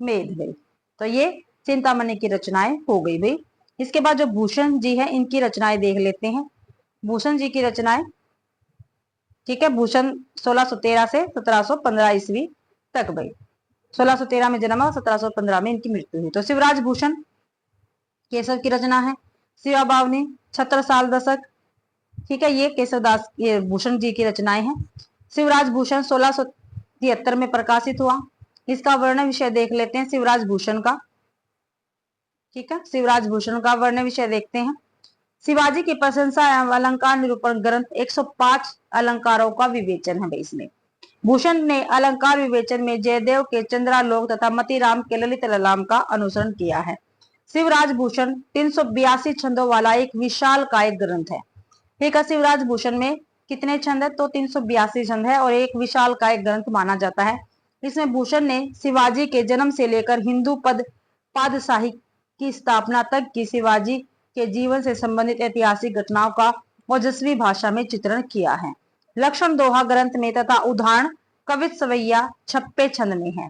मेध भाई। तो ये चिंतामणि की रचनाएं हो गई भाई। इसके बाद जो भूषण जी है इनकी रचनाएं देख लेते हैं। भूषण जी की रचनाएं, ठीक है। भूषण 1613 से 1715 ईस्वी तक भाई। 1613 में जन्मा, 1715 में इनकी मृत्यु हुई। तो शिवराज भूषण केशव की रचना है। शिवा बावनी, छत्रसाल दशक, ठीक है, ये केशवदास, ये भूषण जी की रचनाएं हैं। शिवराज भूषण 1673 में प्रकाशित हुआ। इसका वर्ण विषय देख लेते हैं शिवराज भूषण का, ठीक है। शिवराज भूषण का वर्ण विषय देखते हैं। शिवाजी की प्रशंसा एवं अलंकार निरूपण ग्रंथ, 105 अलंकारों का विवेचन है भाई इसमें। भूषण ने अलंकार विवेचन में जयदेव के चंद्रालोक तथा मतीराम के ललित ललाम का अनुसरण किया है। शिवराज भूषण 382 छंदों वाला एक विशाल कायिक ग्रंथ है। ठीक है, शिवराज भूषण में कितने छंद है? तो 382 छंद है और एक विशाल कायिक ग्रंथ माना जाता है। इसमें भूषण ने शिवाजी के जन्म से लेकर हिंदू पद पादशाही की स्थापना तक की शिवाजी के जीवन से संबंधित ऐतिहासिक घटनाओं का ओजस्वी भाषा में चित्रण किया है। लक्षण दोहा ग्रंथ में तथा उदाहरण कवित सवैया 56 छंद में है।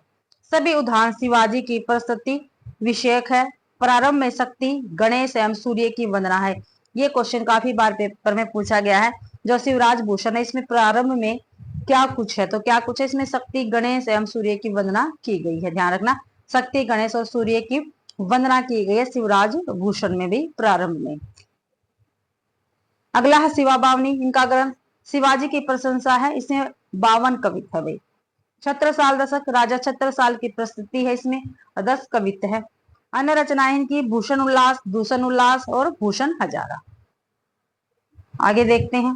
सभी उदाहरण शिवाजी की प्रस्तुति विषयक है। प्रारंभ में शक्ति, गणेश एवं सूर्य की वंदना है। ये क्वेश्चन काफी बार पेपर में पूछा गया है। जो शिवराज भूषण है इसमें प्रारंभ में क्या कुछ है? तो क्या कुछ है इसमें? शक्ति, गणेश एवं सूर्य की वंदना की गई है। ध्यान रखना, शक्ति, गणेश और सूर्य की वंदना की गई है शिवराज भूषण में भी प्रारंभ में। अगला है शिवा बावनी, इनका ग्रंथ शिवाजी की प्रशंसा है। इसमें 52 कवित है भाई। छत्रसाल दशक, राजा छत्रसाल की प्रस्तुति है इसमें, 10 कवित है। अन्य रचनाएं इनकी भूषण उल्लास, दूषण उल्लास और भूषण हजारा। आगे देखते हैं।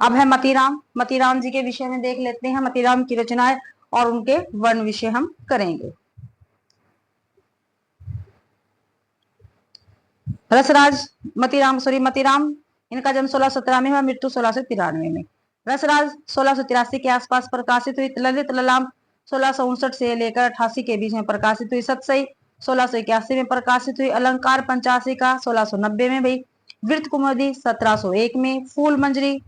अब है मतीराम। मतीराम जी के विषय में देख लेते हैं। मतीराम की रचनाएं और उनके वर्ण विषय हम करेंगे। रसराज मतीराम, इनका जन्म 1617 में हुआ, मृत्यु 1693 में। रसराज 1683 के आसपास प्रकाशित हुई। ललित ललाम 1659 से लेकर 88 के बीच में प्रकाशित हुई। सतसई 1681 में प्रकाशित हुई। अलंकार 85 का 1690 में भाई। वृत्त कुमुदी 1701 में। फूल मंजरी,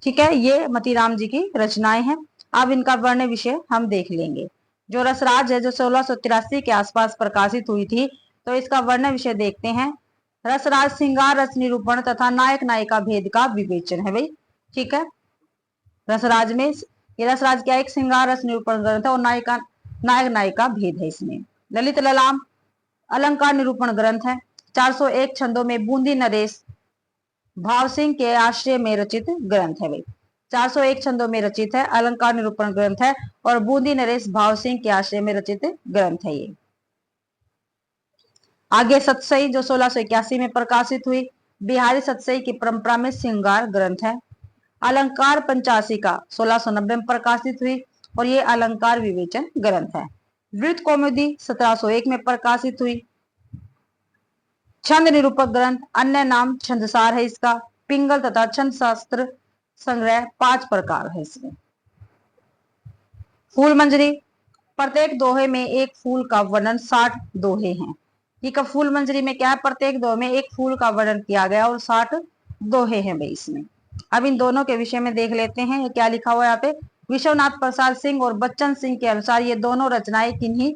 ठीक है, ये मतीराम जी की रचनाएं हैं। अब इनका वर्ण विषय हम देख लेंगे। जो रसराज है जो 1683 के आसपास प्रकाशित हुई थी, तो इसका वर्ण विषय देखते हैं। रसराज श्रृंगार रस निरूपण तथा नायक नायिका भेद का विवेचन है भाई। ठीक है, रसराज में ये रसराज क्या, एक श्रृंगार रस निरूपण ग्रंथ है और नायक नायिका भेद है इसमें। ललित ललाम अलंकार निरूपण ग्रंथ है। 401 छंदों में बूंदी नरेश भाव सिंह के आश्रय में रचित ग्रंथ है भाई। 401 छंदों में रचित है, अलंकार निरूपण ग्रंथ है और बूंदी नरेश भाव सिंह के आश्रय में रचित ग्रंथ है ये। आगे सतसई जो 1681 में प्रकाशित हुई। बिहारी सतसई की परंपरा में श्रृंगार ग्रंथ है। अलंकार 85 का 1690 में प्रकाशित हुई और ये अलंकार विवेचन ग्रंथ है। वृत्त कौमुदी 1701 में प्रकाशित हुई। छंद निरूपक ग्रंथ, अन्य नाम छंदसार है इसका। पिंगल तथा छंद शास्त्र संग्रह 5 प्रकार है इसमें। फूल मंजरी, प्रत्येक दोहे में एक फूल का वर्णन, 60 दोहे हैं। ठीक है, फूल मंजरी में क्या है? प्रत्येक दोहे में एक फूल का वर्णन किया गया और 60 दोहे हैं भाई इसमें। अब इन दोनों के विषय में देख लेते हैं। ये क्या लिखा हुआ है यहाँ पे? विश्वनाथ प्रसाद सिंह और बच्चन सिंह के अनुसार ये दोनों रचनाएं किन्हीं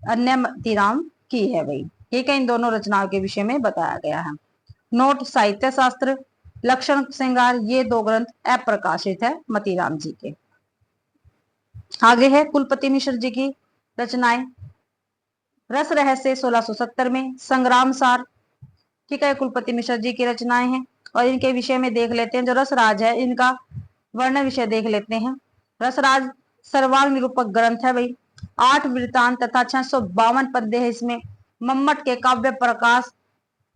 अन्य मतीराम की है भाई। ठीक है, इन दोनों रचनाओं के विषय में बताया गया है। नोट, साहित्य शास्त्र, लक्षण श्रृंगार, ये 2 ग्रंथ अप्रकाशित है मतीराम जी के। आगे है कुलपति मिश्र जी की रचनाएं। रस रहस्य 1670 में। संग्राम सार, ठीक है, कुलपति मिश्र जी की रचनाएं हैं और इनके विषय में देख लेते हैं। जो रसराज है इनका वर्ण विषय देख लेते हैं। रसराज सर्वांग निरूपक ग्रंथ है भाई। 8 वृत्तांत तथा 652 पद्य है इसमें। मम्मट के काव्य प्रकाश,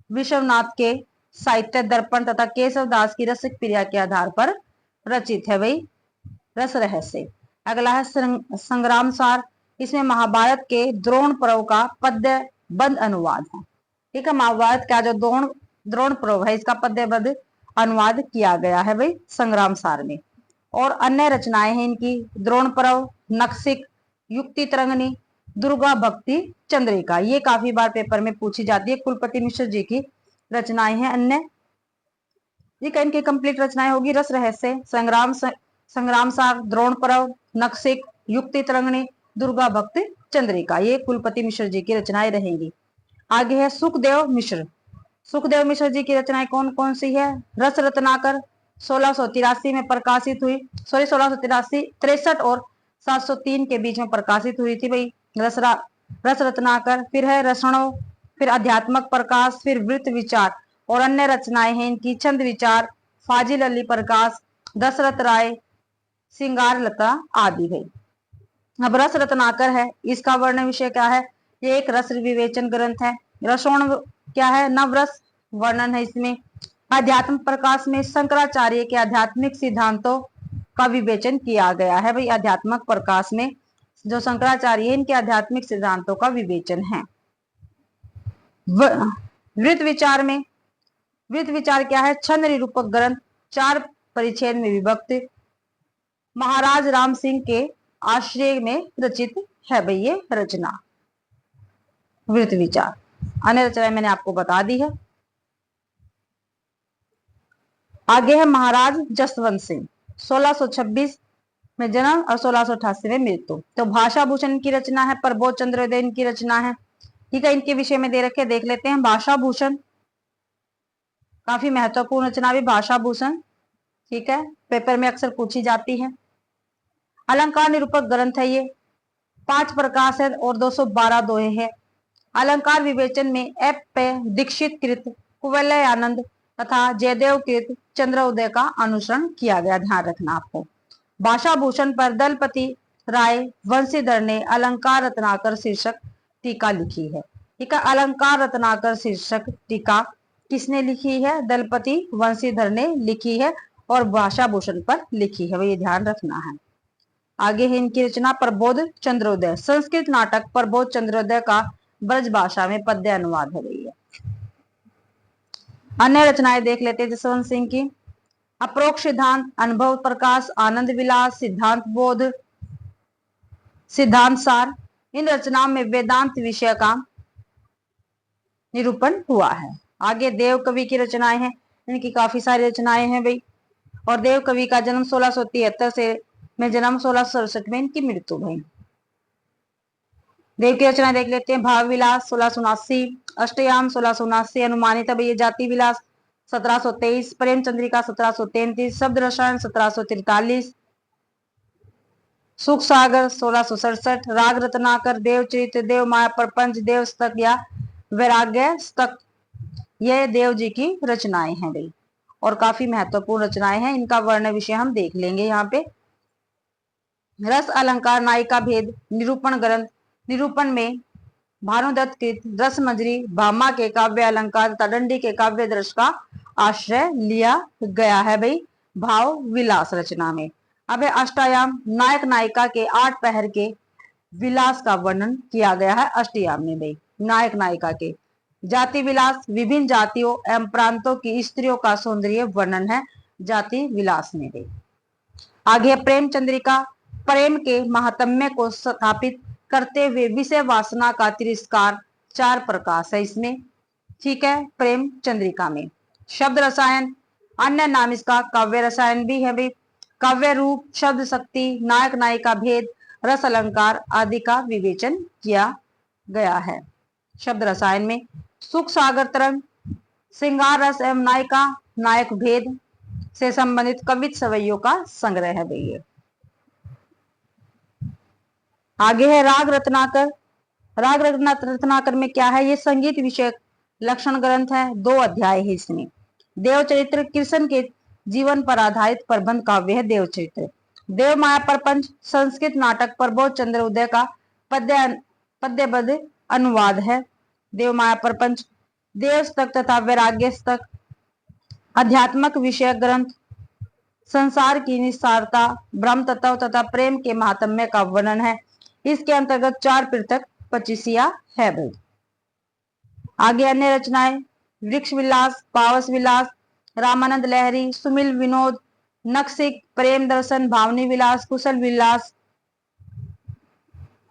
विश्वनाथ के साहित्य दर्पण तथा केशवदास की रसिक प्रिया के आधार पर रचित है भाई रस रहस्य। अगला है संग्राम सार। इसमें महाभारत के द्रोण पर्व का पद्य बंद अनुवाद है। ठीक है, महाभारत का जो द्रोण पर्व है इसका पद्यबद्ध अनुवाद किया गया है भाई संग्राम सार में। और अन्य रचनाएं हैं इनकी द्रोण पर्व, नक्सिक, युक्ति तरंगनी, दुर्गा भक्ति चंद्रिका, ये काफी बार पेपर में पूछी जाती है, कुलपति मिश्र जी की रचनाएं हैं। अन्य ये इनकी कंप्लीट रचनाएं होगी, रस रहस्य, संग्राम सार, द्रोण पर्व, नक्सिक, युक्ति तरंगिणी, दुर्गा भक्ति चंद्रिका, ये कुलपति मिश्र जी की रचनाएं रहेंगी। आगे है सुखदेव मिश्र। सुखदेव मिश्र जी की रचनाएं कौन कौन सी है? रस रत्नाकर 1683 में प्रकाशित हुई, 1683, 63 और 703 के बीच में प्रकाशित हुई थी भाई रस रत्नाकर। फिर है रसणो, फिर अध्यात्मक प्रकाश, फिर वृत्त विचार और अन्य रचनाएं हैं इनकी, छंद विचार, फाजिल अली प्रकाश, दशरथ राय, सिंगार लता आदि भाई। अब रस रत्नाकर है, इसका वर्ण विषय क्या है? ये एक रस विवेचन ग्रंथ है। रसोण क्या है? नवरस वर्णन है इसमें। अध्यात्म प्रकाश में शंकराचार्य के आध्यात्मिक सिद्धांतों का विवेचन किया गया है भाई। आध्यात्मिक प्रकाश में जो शंकराचार्य इनके आध्यात्मिक सिद्धांतों का विवेचन है। वृत्त विचार में, वृत्त विचार क्या है? छंद निरूपक ग्रंथ, 4 परिच्छेद में विभक्त, महाराज राम सिंह के आश्रय में रचित है भाई ये रचना वृत्त विचार। अन्य रचना मैंने आपको बता दी है। आगे है महाराज जसवंत सिंह, 1626 में जन्म और 1688 में मृत्यु। तो भाषा भूषण की रचना है, प्रबोध चंद्रोदय इनकी रचना है। ठीक है, इनके विषय में दे रखे, देख लेते हैं। भाषा भूषण काफी महत्वपूर्ण रचना भी भाषा भूषण, ठीक है, पेपर में अक्सर पूछी जाती है। अलंकार निरूपक ग्रंथ है ये, 5 प्रकाश है और 212 दोहे है। अलंकार विवेचन में एप पे दीक्षित कृत, कुवलय आनंद तथा जयदेव कृत चंद्रोदय का अनुसरण किया गया, ध्यान रखना आपको। भाषा भूषण पर दलपति राय वंशीधर ने अलंकार रत्नाकर शीर्षक टीका लिखी है। ठीक है, अलंकार रत्नाकर शीर्षक टीका किसने लिखी है? दलपति वंशीधर ने लिखी है और भाषा भूषण पर लिखी है, ये ध्यान रखना है। आगे है इनकी रचना प्रबोध चंद्रोदय, संस्कृत नाटक प्रबोध चंद्रोदय का ब्रज भाषा में पद्य अनुवाद है भैया। अन्य रचनाएं देख लेते हैं जसवंत सिंह की। अप्रोक्ष सिद्धांत, अनुभव प्रकाश, आनंद विलास, सिद्धांत बोध, सिद्धांत सार, इन रचनाओं में वेदांत विषय का निरूपण हुआ है। आगे देव कवि की रचनाएं हैं, इनकी काफी सारी रचनाएं हैं भाई। और देव कवि का जन्म 1673 से में जन्म 1667 में इनकी मृत्यु भाई। देव की रचना देख लेते हैं। भाव विलास 1679, अष्टयाम 1679, अनुमानित भैया जाति विलास 1723, प्रेम चंद्रिका 1733, शब्द रसायन 1743, सुख सागर 1667, राग रत्नाकर, देव चरित्र, देव माया प्रपंच, देव स्तक या वैराग्य स्तक, ये देव जी की रचनाएं हैं भाई और काफी महत्वपूर्ण रचनाएं हैं। इनका वर्ण विषय हम देख लेंगे यहाँ पे। रस अलंकार नायिका भेद निरूपण ग्रंथ, निरूपण में भानुदत्त कृत रस मंजरी, भामा के काव्य अलंकार तथा दंडी के काव्य दर्श का आश्रय लिया गया है भाई भाव विलास रचना में। अब है अष्टायाम, नायक नायिका के 8 पहर के विलास का वर्णन किया गया है अष्टयाम में भाई, नायक नायिका के। जाति विलास, विभिन्न जातियों एवं प्रांतों की स्त्रियों का सौंदर्य वर्णन है जाति विलास में भाई। आगे प्रेम चंद्रिका, प्रेम के महात्म्य को स्थापित करते हुए विषय वासना का तिरस्कार, 4 प्रकाश है इसमें। ठीक है, प्रेम चंद्रिका में। शब्द रसायन, अन्य नाम इसका काव्य रसायन भी है भाई। काव्य रूप, शब्द शक्ति, नायक नायिका भेद, रस अलंकार आदि का विवेचन किया गया है शब्द रसायन में। सुख सागर तरंग, श्रृंगार रस एवं नायिका नायक भेद से संबंधित कवित सवैयों का संग्रह है भैया। आगे है राग रत्नाकर। राग रत्नाकर में क्या है? ये संगीत विषय लक्षण ग्रंथ है, 2 अध्याय है इसमें। देवचरित्र, कृष्ण के जीवन पर आधारित प्रबंध काव्य है देवचरित्र। देव माया प्रपंच, संस्कृत नाटक प्रबोध चंद्रोदय का पद्यबद्ध अनुवाद है देव माया प्रपंच। देव स्तक तथा वैराग्य स्तक, आध्यात्मक विषय ग्रंथ, संसार की निस्सारता, ब्रह्म तत्व तथा प्रेम के महात्म्य का वर्णन है। इसके अंतर्गत 4 पृथक पच्चीसिया है भाई। आगे अन्य रचनाएं वृक्ष विलास, पावस विलास, रामानंद लहरी, सुमिल विनोद, नक्सिक, प्रेम दर्शन, भावनी विलास, कुशल विलास,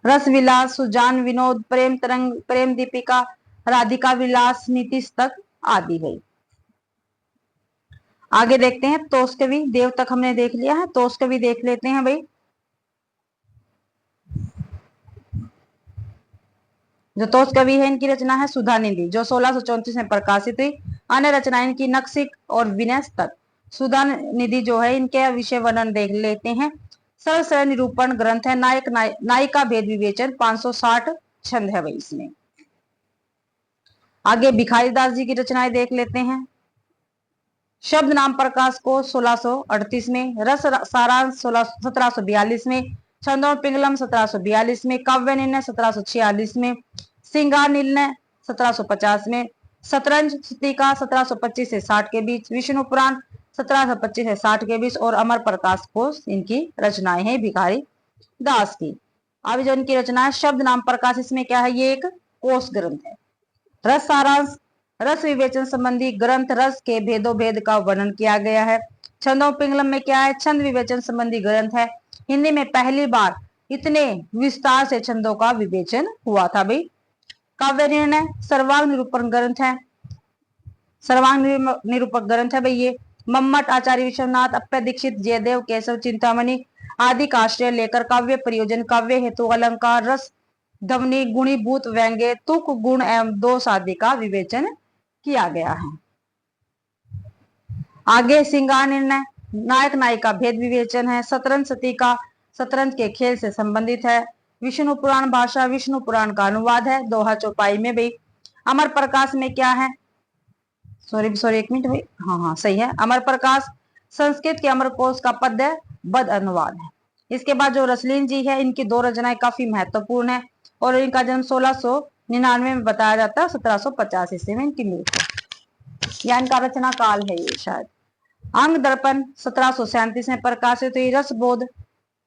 रस विलास, सुजान विनोद, प्रेम तरंग, प्रेम दीपिका, राधिका विलास, नीतीश तक आदि गई। आगे देखते हैं तोषकवि। देव तक हमने देख लिया है, तोषकवि देख लेते हैं भाई। जो तोषकवि है इनकी रचना है सुधा निधि, जो 1634 में प्रकाशित हुई। अन्य रचना इनकी नक्सिक और विनय तक। सुधा निधि जो है इनके विषय वर्णन देख लेते हैं। सरल सरल निरूपण ग्रंथ है। नायिका भेद विवेचन 560 छंद है भाई इसमें। आगे भिखारी दास जी की रचनाएं देख लेते हैं। शब्द नाम प्रकाश को 1638 में, रस सारांश 1742 में, छंदों पिंगलम 1742 में, काव्य निर्णय 1746 में, सिंगार निर्णय 1750 में, शतरंज टीका 1725 से 60 के बीच, विष्णु पुराण 1725 से 60 के बीच और अमर प्रकाश कोश इनकी रचनाएं हैं भिखारी दास की। अब जो इनकी रचना है शब्द नाम प्रकाश, इसमें क्या है, ये एक कोश ग्रंथ है। रस सारांश, रस विवेचन संबंधी ग्रंथ, रस के भेदो भेद का वर्णन किया गया है। छंदों पिंगलम में क्या है, छंद विवेचन संबंधी ग्रंथ है। हिंदी में पहली बार इतने विस्तार से छंदों का विवेचन हुआ था भाई। काव्य निर्णय सर्वांग निरूपण ग्रंथ है, सर्वांग निरूपक ग्रंथ है भाई ये। मम्मट, आचार्य विश्वनाथ, अप्पय दीक्षित, जयदेव, केशव चिंतामणि आदि का आश्रय लेकर काव्य प्रयोजन, काव्य हेतु अलंकार, रस ध्वनि, गुणीभूत व्यंग्य, तुक, गुण एवं दोष आदि का विवेचन किया गया है। आगे श्रृंगार निर्णय, नायक नायिका भेद विवेचन है। शतरंज सतीका, शतरंज के खेल से संबंधित है। विष्णु पुराण भाषा, विष्णु पुराण का अनुवाद है दोहा चौपाई में भाई। अमर प्रकाश में क्या है, सॉरी एक मिनट भाई, हाँ सही है। अमर प्रकाश संस्कृत के अमर कोश का पद्य बद अनुवाद है। इसके बाद जो रसलीन जी है इनकी दो रचनाएं काफी महत्वपूर्ण है और इनका जन्म 1699 में बताया जाता है, 1750 ईस्वी में इनकी मृत्यु, या इनका रचना काल है ये शायद। अंग दर्पण 1737 में प्रकाशित हुई।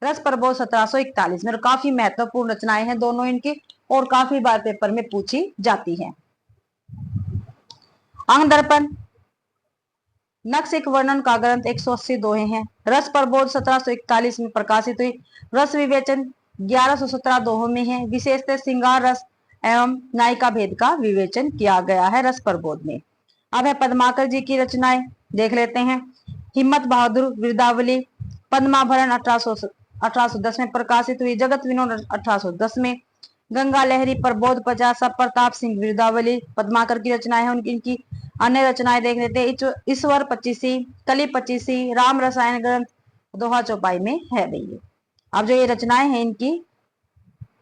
रस प्रबोध 1741 में। काफी महत्वपूर्ण रचनाएं हैं दोनों इनकी और काफी बार पेपर में पूछी जाती है। अंग दर्पण नक्सिक वर्णन का ग्रंथ 180 दोहे हैं। रस प्रबोध 1741 में प्रकाशित हुई। रस विवेचन 1117 दोहों में है। विशेषतः श्रृंगार रस एवं नायिका भेद का विवेचन किया गया है रस प्रबोध में। अब है पद्माकर जी की रचनाएं देख लेते हैं। हिम्मत बहादुर वृदावली, पद्माभरण 1810 में प्रकाशित हुई। जगत विनोद 1810 में। गंगा लहरी, प्रबोध 50, प्रताप सिंह वृदावली पद्माकर की रचनाएं हैं। इनकी अन्य रचनाएं देख लेते हैं। ईश्वर 25, कली 25, राम रसायन ग्रंथ दोहा चौपाई में है भैया। अब जो ये रचनाएं हैं इनकी,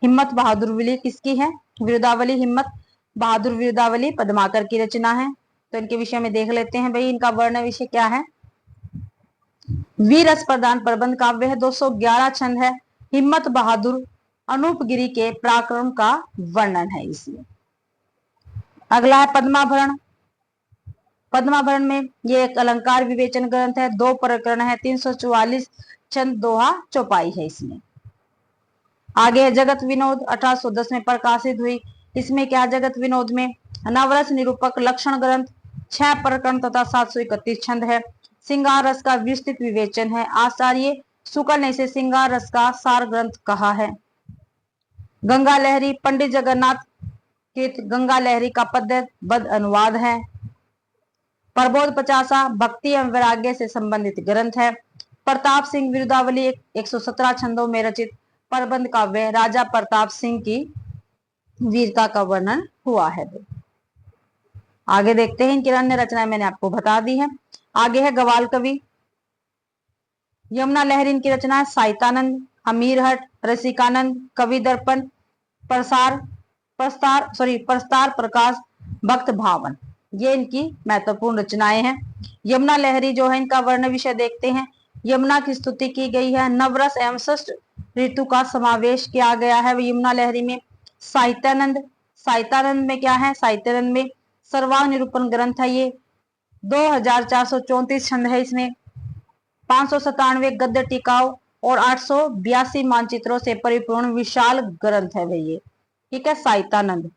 हिम्मत बहादुर वली किसकी है, वृदावली, हिम्मत बहादुर वृदावली पद्माकर की रचना है। तो इनके विषय में देख लेते हैं भाई। इनका वर्ण विषय क्या है, वीर रस प्रदान प्रबंध काव्य है। 211 छंद है। हिम्मत बहादुर अनूपगिरी के पराक्रम का वर्णन है इसमें। अगला है पद्माभरण। पद्माभरण में ये एक अलंकार विवेचन ग्रंथ है। 2 प्रकरण है। 344 छंद दोहा चौपाई है इसमें। आगे है जगत विनोद 1810 में प्रकाशित हुई। इसमें क्या, जगत विनोद में नवरस निरूपक लक्षण ग्रंथ 6 प्रकरण तथा 731 छंद है। श्रृंगार रस का विस्तृत विवेचन है। आचार्य शुक्ल ने इसे श्रृंगार रस का सार ग्रंथ कहा है। गंगा लहरी पंडित जगन्नाथ कृत गंगा लहरी का पद्य बद अनुवाद है। प्रबोध 50 भक्ति एवं वैराग्य से संबंधित ग्रंथ है। प्रताप सिंह वृदावली 117 छंदों में रचित प्रबंध काव्य राजा प्रताप सिंह की वीरता का वर्णन हुआ है। आगे देखते हैं इनकी अन्य रचनाएं मैंने आपको बता दी है। आगे है ग्वाल कवि। यमुना लहरी इनकी रचना है। साहित्यानंद, हमीरहट, रसिकानंद, कवि दर्पण, प्रस्तार प्रकाश, भक्त भावन, ये इनकी महत्वपूर्ण रचनाएं हैं। यमुना लहरी जो है इनका वर्ण विषय देखते हैं। यमुना की स्तुति की गई है। नवरस एवं षष्ठ ऋतु का समावेश किया गया है यमुना लहरी में। साहित्यानंद में क्या है, साहित्यानंद में सर्वांग निरूपण ग्रंथ है ये। 2434 छंद है इसमें। 597 गद्य टीकाओं और 882 मानचित्रों से परिपूर्ण विशाल ग्रंथ है भैया, ठीक है, साहित्यानंद।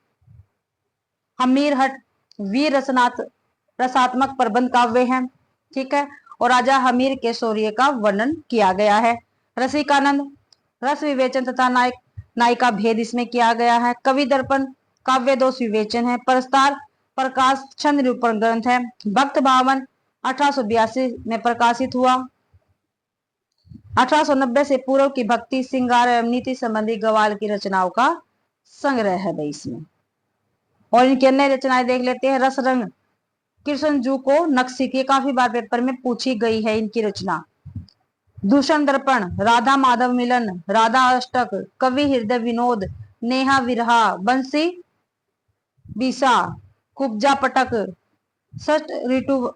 हमीरहट वीर रसात्मक प्रबंध काव्य है, ठीक है, और राजा हमीर के शौर्य का वर्णन किया गया है। रसिकानंद रस विवेचन तथा नायिका भेद इसमें किया गया है। कवि दर्पण काव्य दोष विवेचन है। प्रस्तार प्रकाश छंद निरूपण ग्रंथ है। भक्त भावन 1882 में प्रकाशित हुआ। 1890 से पूर्व की भक्ति श्रृंगार एवं नीति संबंधी गवाल की रचनाओं का संग्रह है भाई इसमें। और इनकी अन्य रचनाएं देख लेते हैं। रस रंग कृष्ण जू को नक्सिक, ये काफी बार पेपर में पूछी गई है इनकी रचना। दूषण दर्पण, राधा माधव मिलन, राधा अष्टक, कवि हृदय विनोद, नेहा विरहा, बंसी बीसा, कुब्जा पटक, सट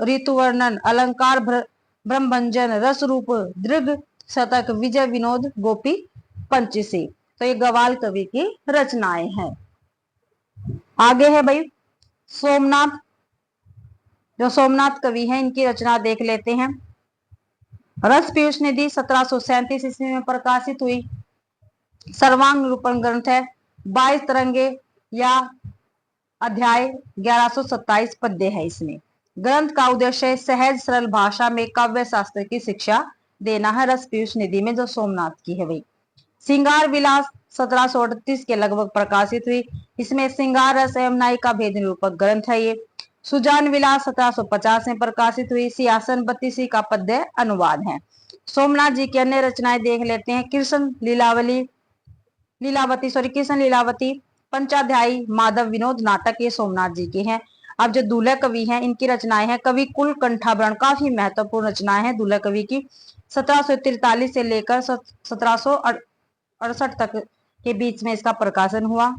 ऋतु वर्णन, अलंकार ब्रह्मभंजन, रस रूप, दृग शतक, विजय विनोद, गोपी पंचसी। तो ये गवाल कवि की रचनाएं हैं। आगे है भाई सोमनाथ, जो सोमनाथ कवि हैं इनकी रचना देख लेते हैं। रस पीयूष निधि 1737 ईस्वी में प्रकाशित हुई। सर्वांग निरूपण ग्रंथ है। 22 तरंगे या अध्याय, 1127 पद्य है इसमें। ग्रंथ का उद्देश्य सहज सरल भाषा में काव्य शास्त्र की शिक्षा देना है। रस पीयूष निधि में जो सोमनाथ की है भाई। श्रृंगार विलास 1738 के लगभग प्रकाशित हुई। इसमें श्रृंगार रस एवं नायिका भेद निरूपक ग्रंथ है ये। सुजान विलास 1750 में प्रकाशित हुई। सियासन 32 का पद्य अनुवाद है। सोमनाथ जी की अन्य रचनाएं देख लेते हैं। कृष्ण लीलावती, पंचाध्यायी, माधव विनोद नाटक, ये सोमनाथ जी के हैं। अब जो दूल्हा कवि हैं इनकी रचनाएं हैं। कवि कुल कंठाभरण, काफी महत्वपूर्ण रचनाएं हैं दूल्हा कवि की। 1743 से लेकर 1768 तक के बीच में इसका प्रकाशन हुआ।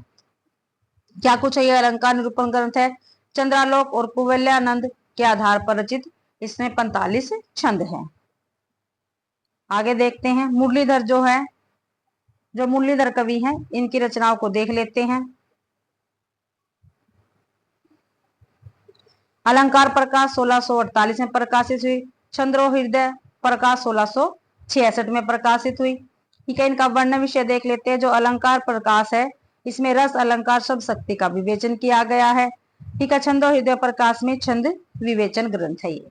क्या कुछ है? ये अलंकार निरूपण ग्रंथ है। चंद्रालोक और कुवलयानंद के आधार पर रचित। इसमें 45 छंद हैं। आगे देखते हैं मुरलीधर जो मुरलीधर कवि हैं इनकी रचनाओं को देख लेते हैं। अलंकार प्रकाश 1648 में प्रकाशित हुई। चंद्रो हृदय प्रकाश 1666 में प्रकाशित हुई। ठीक है, इनका वर्ण विषय देख लेते हैं। जो अलंकार प्रकाश है इसमें रस अलंकार शब्द शक्ति का विवेचन किया गया है। ठीक है, छंदो हृदय प्रकाश में छंद विवेचन ग्रंथ है ये।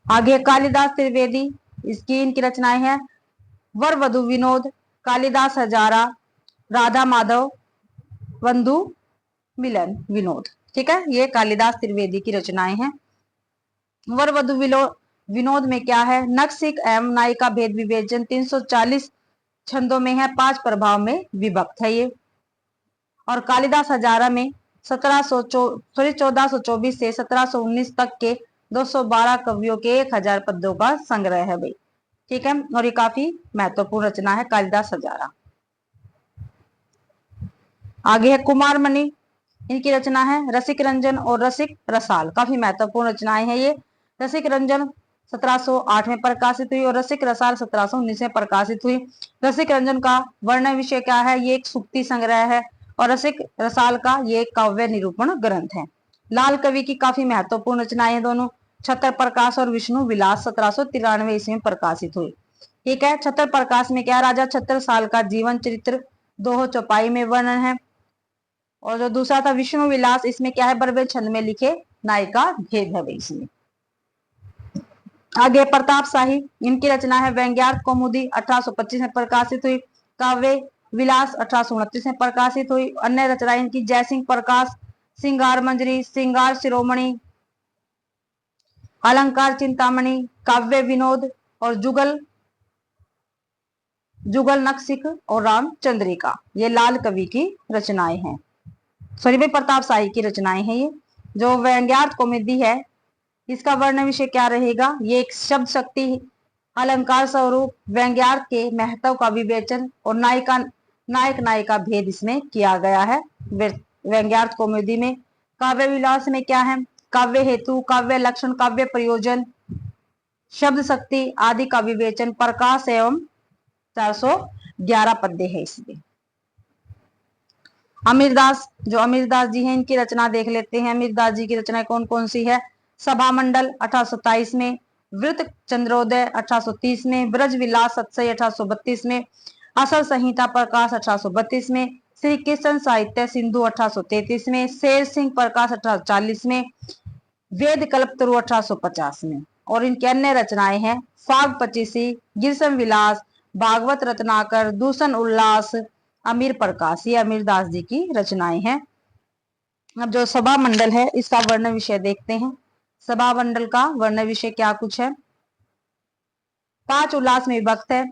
आगे कालिदास त्रिवेदी, इनकी रचनाएं हैं। वर वधु विनोद, कालिदास हजारा, राधा माधव, बंधु मिलन विनोद। ठीक है, ये कालिदास त्रिवेदी की रचनाएं हैं। वर वधु विनोद में क्या है? नक्सिक एवं नायिका भेद विवेचन 340 छंदों में है। 5 प्रभाव में विभक्त है ये। और कालिदास हजारा में 1424 से 1719 तक के 212 कवियों के 1000 पद्यों का संग्रह है भाई। ठीक है, और ये काफी महत्वपूर्ण रचना है कालिदास हजारा। आगे है कुमार मणि, इनकी रचना है। रसिक रंजन और रसिक रसाल, काफी महत्वपूर्ण रचनाएं हैं ये। रसिक रंजन 1708 में प्रकाशित हुई और रसिक रसाल 1719 में प्रकाशित हुई। रसिक रंजन का वर्ण विषय क्या है? ये एक सूक्ति संग्रह है। और रसिक रसाल का ये काव्य निरूपण ग्रंथ है। लाल कवि की काफी महत्वपूर्ण रचनाएं दोनों। छतर प्रकाश और विष्णु विलास 1793 ईस्वी में प्रकाशित हुई। ठीक है, छतर प्रकाश में क्या? राजा छत्रसाल का जीवन चरित्र 2 चौपाई में वर्णन है। और जो दूसरा था विष्णु विलास, इसमें क्या है? बरबे छंद में लिखे नायिका भेद है इसमें। आगे प्रताप शाही, इनकी रचना है। व्यंग्यार्थ कौमुदी 1825 में प्रकाशित हुई। काव्य विलास 1829 में प्रकाशित हुई। अन्य रचनाएं इनकी जयसिंह प्रकाश, श्रृंगार मंजरी, श्रृंगार शिरोमणि, अलंकार चिंतामणि, काव्य विनोद और जुगल नक्सिक और रामचंद्रिका, ये लाल कवि की रचनाएं हैं। सॉरी भाई, प्रताप शाही की रचनाएं हैं ये। जो व्यंग्यार्थ कौमुदी है इसका वर्ण विषय क्या रहेगा? ये एक शब्द शक्ति, अलंकार स्वरूप, व्यंग्यार्थ के महत्व का विवेचन और नायक नायिका भेद इसमें किया गया है व्यंग्यार्थ कौमुदी में। काव्य विलास में क्या है? काव्य हेतु, काव्य लक्षण, काव्य प्रयोजन, शब्द शक्ति आदि का विवेचन, प्रकाश एवं 411 पद्य है इसमें। अमीरदास, जो अमीरदास जी हैं इनकी रचना देख लेते हैं। अमीरदास जी की रचना कौन कौन सी है? सभा मंडल 1827 में, वृत चंद्रोदय 1830 में, ब्रज विलास सत्सई 1832 में, असल संहिता प्रकाश 1832 में, श्री कृष्ण साहित्य सिंधु 1833 में, शेर सिंह प्रकाश 1840 में, वेद कल्पतरु 1850 में। और इनकी अन्य रचनाएं हैं। फाग पचीसी, गिरसम विलास, भागवत रत्नाकर, दूषण उल्लास, अमीर प्रकाश, ये अमीर दास जी की रचनाएं हैं। अब जो सभा मंडल है इसका वर्ण विषय देखते हैं। सभा मंडल का वर्ण विषय क्या कुछ है। 5 उल्लास में विभक्त है।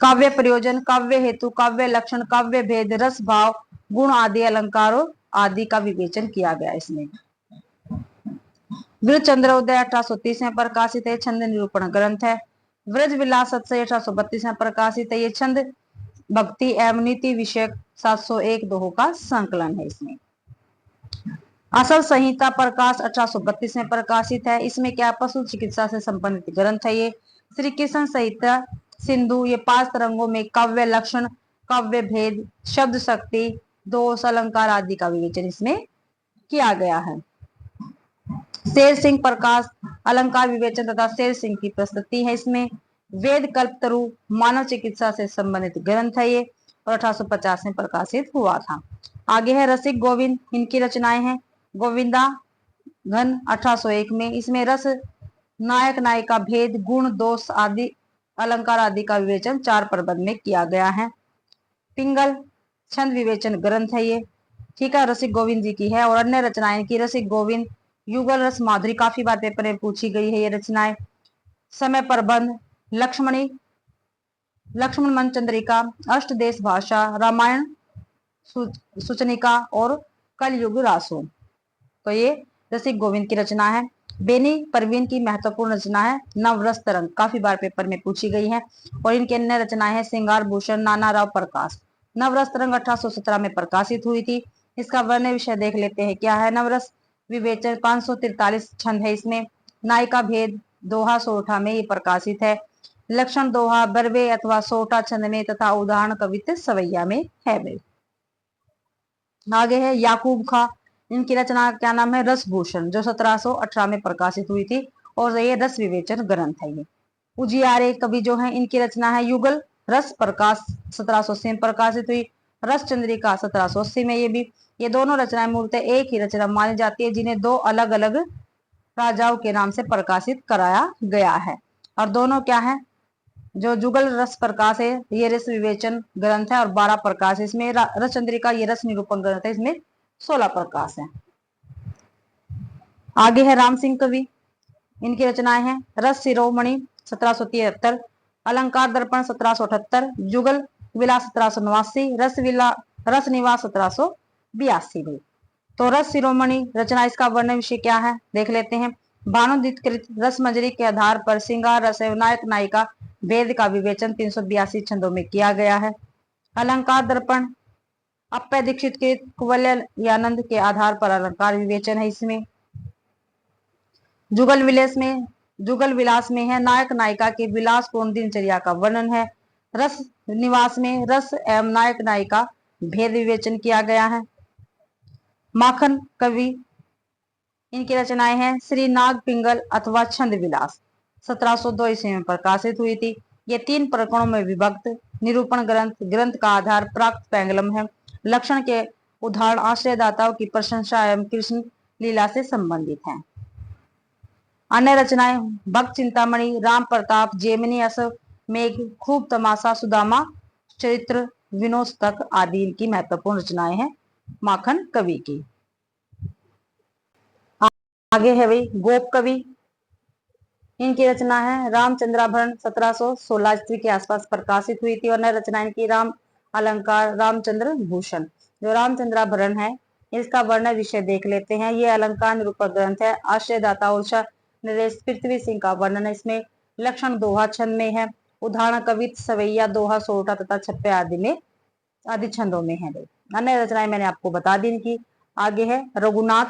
काव्य प्रयोजन, काव्य हेतु, काव्य लक्षण, काव्य भेद, रस भाव, गुण आदि, अलंकारों आदि का विवेचन किया गया इसमें। वृद्ध चंद्रोदय 1830 में प्रकाशित है, छंद निरूपण ग्रंथ है। व्रज विलास 1832 में प्रकाशित है, ये छंद भक्ति एवं नीति विषयक 701 दोहों का संकलन है इसमें। असल संहिता प्रकाश 1832 में प्रकाशित है, इसमें क्या पशु चिकित्सा से संबंधित ग्रंथ है ये। श्री कृष्ण संहिता सिंधु, ये 5 तरंगों में काव्य लक्षण, काव्य भेद, शब्द शक्ति, दोष, अलंकार आदि का विवेचन इसमें किया गया है। शेर सिंह प्रकाश अलंकार विवेचन तथा शेर सिंह की प्रस्तुति है इसमें। वेद कल्पतरु मानव चिकित्सा से संबंधित ग्रंथ है ये, और 1850 में प्रकाशित हुआ था। आगे है रसिक गोविंद, इनकी रचनाएं हैं। गोविंदा घन 1801 में, इसमें रस, नायक नायिका भेद, गुण, दोष आदि, अलंकार आदि का विवेचन 4 प्रबंध में किया गया है। पिंगल छंद विवेचन ग्रंथ है ये, ठीक है, रसिक गोविंद जी की है। और अन्य रचनाएं की रसिक गोविंद, युगल रस माधुरी, काफी बार पेपर में पूछी गई है ये रचनाएं। समय प्रबंध, लक्ष्मण मन चंद्रिका, अष्टदेश भाषा, रामायण सूचनिका और कलयुग रासो, तो ये रसिक गोविंद की रचना है। बेनी परवीन की महत्वपूर्ण रचना है नवरस तरंग, काफी बार पेपर में पूछी गई है। और इनकी अन्य रचनाएं हैं श्रृंगार भूषण, नाना राव प्रकाश। नवरस तरंग 1817 में प्रकाशित हुई थी। इसका वर्ण विषय देख लेते हैं क्या है। नवरस विवेचन 543 छंद है इसमें। नायिका भेद दोहा सोठा में ये प्रकाशित है। लक्षण दोहा बरवे अथवा सोठा छंद में तथा उदाहरण कवित्त सवैया में है। आगे है याकूब खा, इनकी रचना क्या नाम है, रसभूषण, जो 1718 में प्रकाशित हुई थी, और ये रस विवेचन ग्रंथ है ये। उजियारे कवि जो है, इनकी रचना है युगल रस प्रकाश, 1780 में प्रकाशित हुई। रस चंद्रिका 1780 में, ये दोनों रचनाएं मूलतः एक ही रचना मानी जाती है, जिन्हें 2 अलग अलग राजाओं के नाम से प्रकाशित कराया गया है। और दोनों क्या है, जो जुगल रस प्रकाश है ये रस विवेचन ग्रंथ है और 12 प्रकाश है इसमें। रस चंद्रिका ये रस निरूपण ग्रंथ है, इसमें 16 प्रकाश है। आगे है राम सिंह कवि, इनकी रचनाएं हैं रस शिरोमणि 1773, अलंकार दर्पण 1778, जुगल विलास 1789, रस निवास 1782 में। तो रस शिरोमणि रचना, इसका वर्ण विषय क्या है देख लेते हैं। भानुदीत कृत रस मंजरी के आधार पर श्रृंगार रस एवं नायक नायिका भेद का विवेचन 382 छंदों में किया गया है। अलंकार दर्पण अप्पय दीक्षित के कुवलयानंद के आधार पर अलंकार विवेचन है इसमें। जुगल विलास में है नायक नायिका के विलासपूर्ण दिनचर्या का वर्णन है। रस निवास में रस एवं नायक नायिका भेद विवेचन किया गया है। माखन कवि, इनकी रचनाएं हैं श्री नाग पिंगल अथवा छंद विलास, 1702 ईस्वी में प्रकाशित हुई थी। ये 3 प्रकरणों में विभक्त निरूपण ग्रंथ का आधार प्राप्त पैंगलम है। लक्षण के उदाहरण आश्रयदाताओं की प्रशंसा एवं कृष्ण लीला से संबंधित हैं। अन्य रचनाएं भक्त चिंतामणि, राम प्रताप, जेमिनी असव, मेघ, खूब तमाशा, सुदामा चरित्र, विनोस्तक आदि इनकी महत्वपूर्ण रचनाएं हैं माखन कवि की। आगे है भाई गोप कवि, इनकी रचना है रामचंद्राभरण, 1716 ईस्वी के आसपास प्रकाशित हुई थी। और नई रचना इनकी राम अलंकार, रामचंद्र भूषण। जो रामचंद्राभरण है इसका वर्ण विषय देख लेते हैं। ये अलंकार निरूपक ग्रंथ है। आश्रयदाता उषा नरेश पृथ्वी सिंह का वर्णन इसमें। लक्षण दोहा छंद में है। उदाहरण कवित सवैया, दोहा, सोरठा तथा छप्पे आदि छंदों में है। अन्य रचनाएं मैंने आपको बता दी इनकी। आगे है रघुनाथ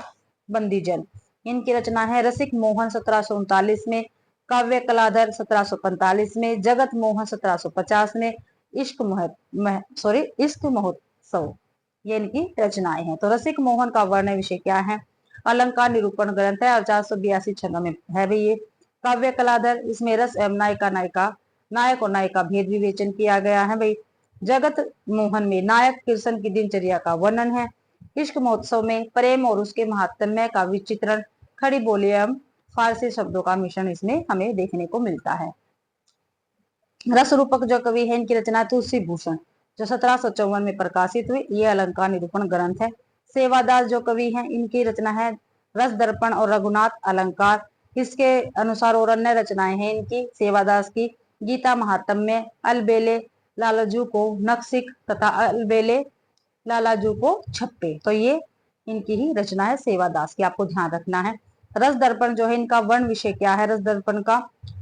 बंदीजन, इनकी रचना है रसिक मोहन 1739 में, काव्य कलाधर 1745 में, जगत मोहन 1750 में, इश्क महोत्सव, ये इनकी रचनाएं हैं। तो रसिक मोहन का वर्ण विषय क्या है, अलंकार निरूपण ग्रंथ है और 482 छंदों में है भी ये। काव्य कलाधर, इसमें रस एवं नायक और नायिका भेद विवेचन किया गया है भाई। जगत मोहन में नायक कृष्ण की दिनचर्या का वर्णन है। इश्क महोत्सव में प्रेम और उसके महात्म्य का विचित्रण, खड़ी बोली एवं फारसी शब्दों का मिश्रण इसमें हमें देखने को मिलता है। रस रूपक जो कवि है इनकी रचना तुलसी भूषण, जो 1754 में प्रकाशित हुई। ये अलंकार निरूपण ग्रंथ है। सेवादास जो कवि हैं, इनकी रचना है रस दर्पण और रघुनाथ अलंकार। इसके अनुसार और अन्य रचनाएं हैं इनकी सेवादास की, गीता महात्म्य, अलबेले लालजू को नक्सिक तथा अलबेले लालाजू को छप्पे। तो ये इनकी ही रचना है सेवादास की, आपको ध्यान रखना है। रस दर्पण जो है इनका वर्ण विषय क्या है? रस दर्पण का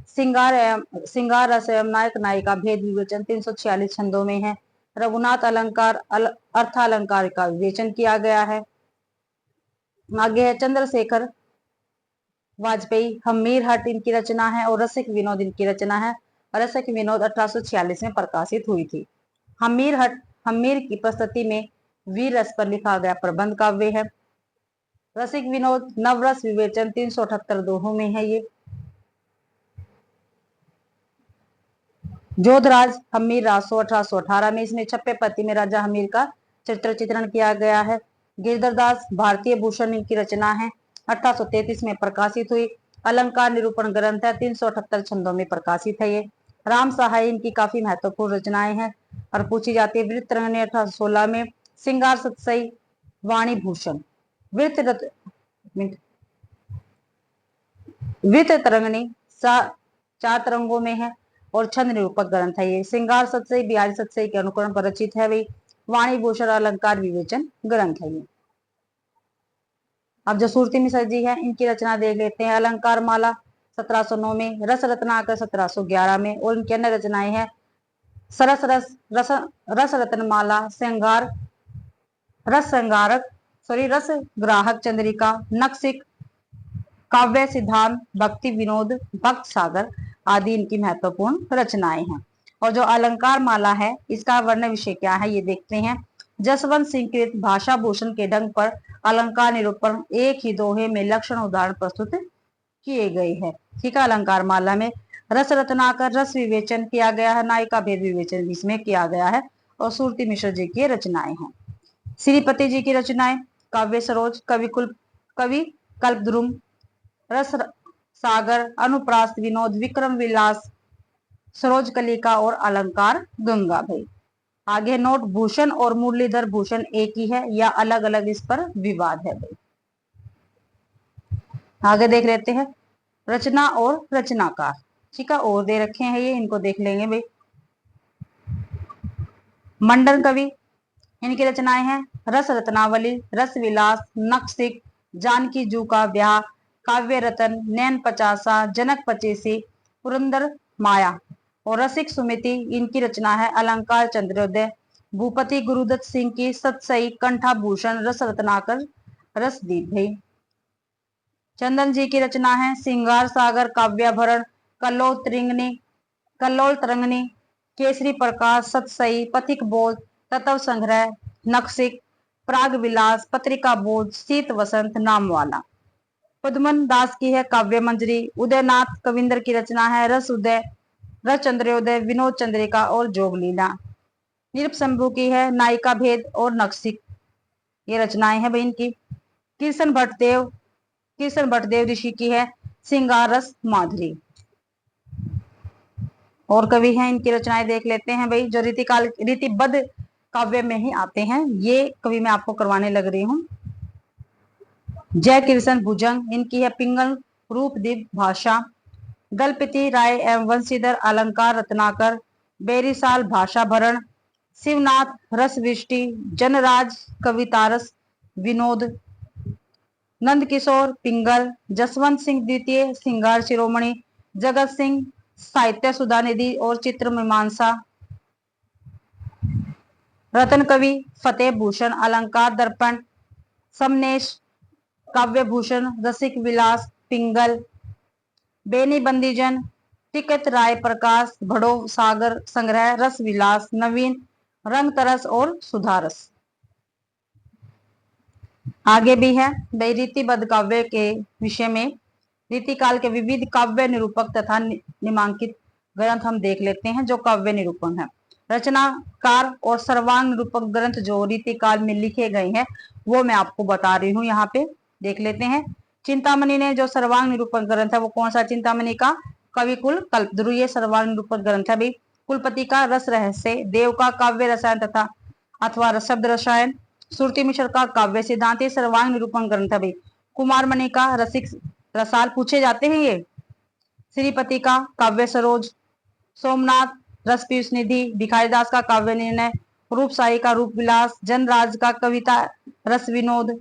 श्रृंगार रस एवं नायक नायिका भेद विवेचन 346 छंदों में है। रघुनाथ अलंकार अर्थालंकार का विवेचन किया गया है। आगे है चंद्रशेखर वाजपेयी हमीर हट इनकी रचना है और रसिक विनोद इनकी रचना है। रसिक विनोद 1846 में प्रकाशित हुई थी। हमीर की प्रस्तुति में वीर रस पर लिखा गया प्रबंध काव्य है। रसिक विनोद नवरस विवेचन 378 दोहों में है। ये जोधराज हमीर रासो 1818 में, इसमें छप्पे पति में राजा हमीर का चित्रण किया गया है। गिरधरदास भारतीय भूषण इनकी रचना है, 1833 में प्रकाशित हुई। अलंकार निरूपण ग्रंथ है, 378 छंदों में प्रकाशित है। ये राम सहाय इनकी काफी महत्वपूर्ण रचनाएं हैं और पूछी जाती है। वृत्रंगनी 1816 में, श्रृंगार सतसई वाणी भूषण, वृत्त तरंगनी 4 तरंगों में है और छंद निरूपक ग्रंथ है। ये श्रृंगार सतसई बिहारी सतसई के अनुकरण पर रचित है। वही वाणी भूषण अलंकार विवेचन ग्रंथ है ये। अब जो सूरती मिश्र जी है इनकी रचना देख लेते हैं। अलंकार माला 1709 में, रस रत्नाकर 1711 में और इनकी अन्य रचनाएं हैं रस रत्न माला, रस ग्राहक चंद्रिका, नक्सिक, काव्य सिद्धांत, भक्ति विनोद, भक्त सागर आदि इनकी महत्वपूर्ण रचनाएं हैं। और जो अलंकार माला है इसका वर्ण विषय क्या है ये देखते हैं। जसवंत सिंह कृत भाषा भूषण के ढंग पर अलंकार निरूपण एक ही दोहे में लक्षण उदाहरण प्रस्तुत किए गए हैं। ठीक है, अलंकार माला में रस रत्नाकर रस विवेचन किया गया है, नायिका भेद विवेचन इसमें किया गया है और सूरती मिश्र जी की रचनाएं हैं। श्रीपति जी की रचनाएं काव्य सरोज, कवि कल्पद्रुम, रस सागर, अनुप्रास्त विनोद, विक्रम विलास, सरोज कलिका और अलंकार गंगा। भाई आगे नोट, भूषण और मुरलीधर भूषण एक ही है या अलग अलग, इस पर विवाद है। भाई आगे देख लेते हैं रचना और रचनाकार। ठीक है, और दे रखे हैं ये, इनको देख लेंगे। भाई मंडन कवि इनकी रचनाएं हैं रस रत्नावली, रस विलास, नक्सिक, जानकी जू का ब्याह, काव्य रतन, नैन पचासा, जनक पचेसी, पुरंदर माया और रसिक सुमिति इनकी रचना है। अलंकार चंद्रोदय, भूपति गुरुदत्त सिंह की सतसई, कंठाभूषण, रस रत्नाकर, रसदीप। भाई चंदन जी की रचना है श्रृंगार सागर, काव्याभरण, कल्लोल तरंगनी, केसरी प्रकाश, सतसई, पथिक बोध, तत्व संग्रह, नक्सिक, प्राग विलास, पत्रिका बोध, शीत वसंत, नामवाला। पद्मन दास की है काव्य मंजरी। उदयनाथ कविंदर की रचना है रस उदय, रस चंद्रोदय, विनोद चंद्रिका और जोगलीला। निरप शंभू की है नायिका भेद और नक्सिक, ये रचनाएं हैं भाई इनकी। कृष्ण भट्टदेव ऋषि की है श्रृंगार रस माधुरी। और कवि हैं इनकी रचनाएं देख लेते हैं। भाई जो रीतिबद्ध काव्य में ही आते हैं, ये कवि मैं आपको करवाने लग रही हूँ। जय कृष्ण भुजंग इनकी है पिंगल रूपदीप भाषा, दलपति राय एवं वंशीधर अलंकार रत्नाकर, बेरीसाल भाषा भरण, शिवनाथ रसवृष्टि, जनराज कवितारस विनोद, नंद किशोर पिंगल, जसवंत सिंह द्वितीय श्रृंगार शिरोमणि, जगत सिंह साहित्य सुधानिधि और चित्र मीमांसा, रतन कवि फतेह भूषण अलंकार दर्पण, समनेश काव्य भूषण, रसिक विलास पिंगल, बेनी बंदीजन, टिकत राय प्रकाश, भड़ो सागर संग्रह, रस विलास, नवीन रंग तरस और सुधारस। आगे भी है रीतिबद्ध काव्य के विषय में। रीतिकाल के विविध काव्य निरूपक तथा निमांकित ग्रंथ हम देख लेते हैं जो काव्य निरूपण है। रचनाकार और सर्वांग निरूपक ग्रंथ जो रीतिकाल में लिखे गए हैं वो मैं आपको बता रही हूँ, यहाँ पे देख लेते हैं। चिंतामणि ने जो सर्वांग निरूपक ग्रंथ है वो कौन सा? चिंतामणि का कविकुल कल्पद्रु, ये सर्वांग निरूपक ग्रंथ है। भाई कुलपति का रस रहस्य, देव का काव्य रसायन तथा अथवा शब्द रसायन, श्रुति मिश्र का काव्य सिद्धांत, सर्वांग निरूपण ग्रंथ। भाई कुमार मणि का रसिक रसाल पूछे जाते हैं ये। श्रीपति का काव्य सरोज, सोमनाथ रस पीयूष निधि, भिखारीदास का काव्य निर्णय, रूपशाही का रूप विलास, जनराज का कविता रस विनोद,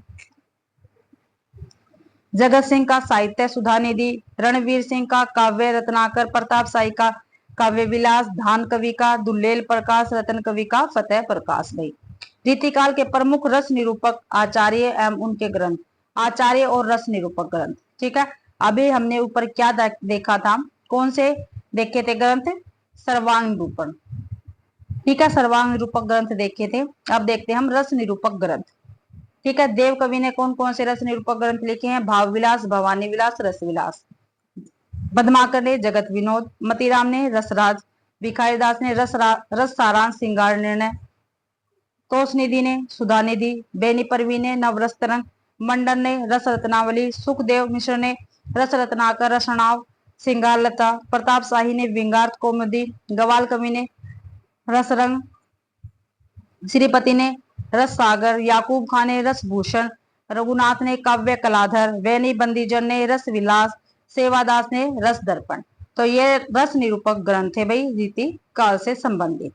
जगत सिंह का साहित्य सुधा निधि, रणवीर सिंह का काव्य रत्नाकर, प्रताप शाही का काव्य विलास, धान कवि का दुल्लेल प्रकाश, रतन कवि का फतेह प्रकाश। भाई रीतिकाल के प्रमुख रस निरूपक आचार्य एवं उनके ग्रंथ, आचार्य और रस निरूपक ग्रंथ। ठीक है, अभी हमने ऊपर क्या देखा था, कौन से देखे थे ग्रंथ, सर्वांग निरूपण। ठीक है, सर्वांग निरूपक ग्रंथ देखे थे। अब देखते हैं हम रस निरूपक ग्रंथ। ठीक है, देव कवि ने कौन कौन से रस निरूपक ग्रंथ लिखे हैं, भाव विलास, भवानी विलास, रस विलास। पद्माकर ने जगत विनोद, मतीराम ने रसराज, भिखारीदास ने रस सारांश श्रृंगार निर्णय, तोष निधि ने सुधा निधि, बेनी परवी ने नवरस तरंग, मंडन ने रस रत्नावली, सुखदेव मिश्र ने रस रत्नाकर रसनाव श्रृंगार लता, प्रताप शाही ने विंगार्थ कौमुदी, गवाल कवि ने रसरंग, श्रीपति ने रस सागर, याकूब खान ने रस भूषण, रघुनाथ ने काव्य कलाधर, वैनी बंदीजन ने रस विलास, सेवादास ने रस दर्पण। तो ये रस निरूपक ग्रंथ है भाई, रीति काल से संबंधित।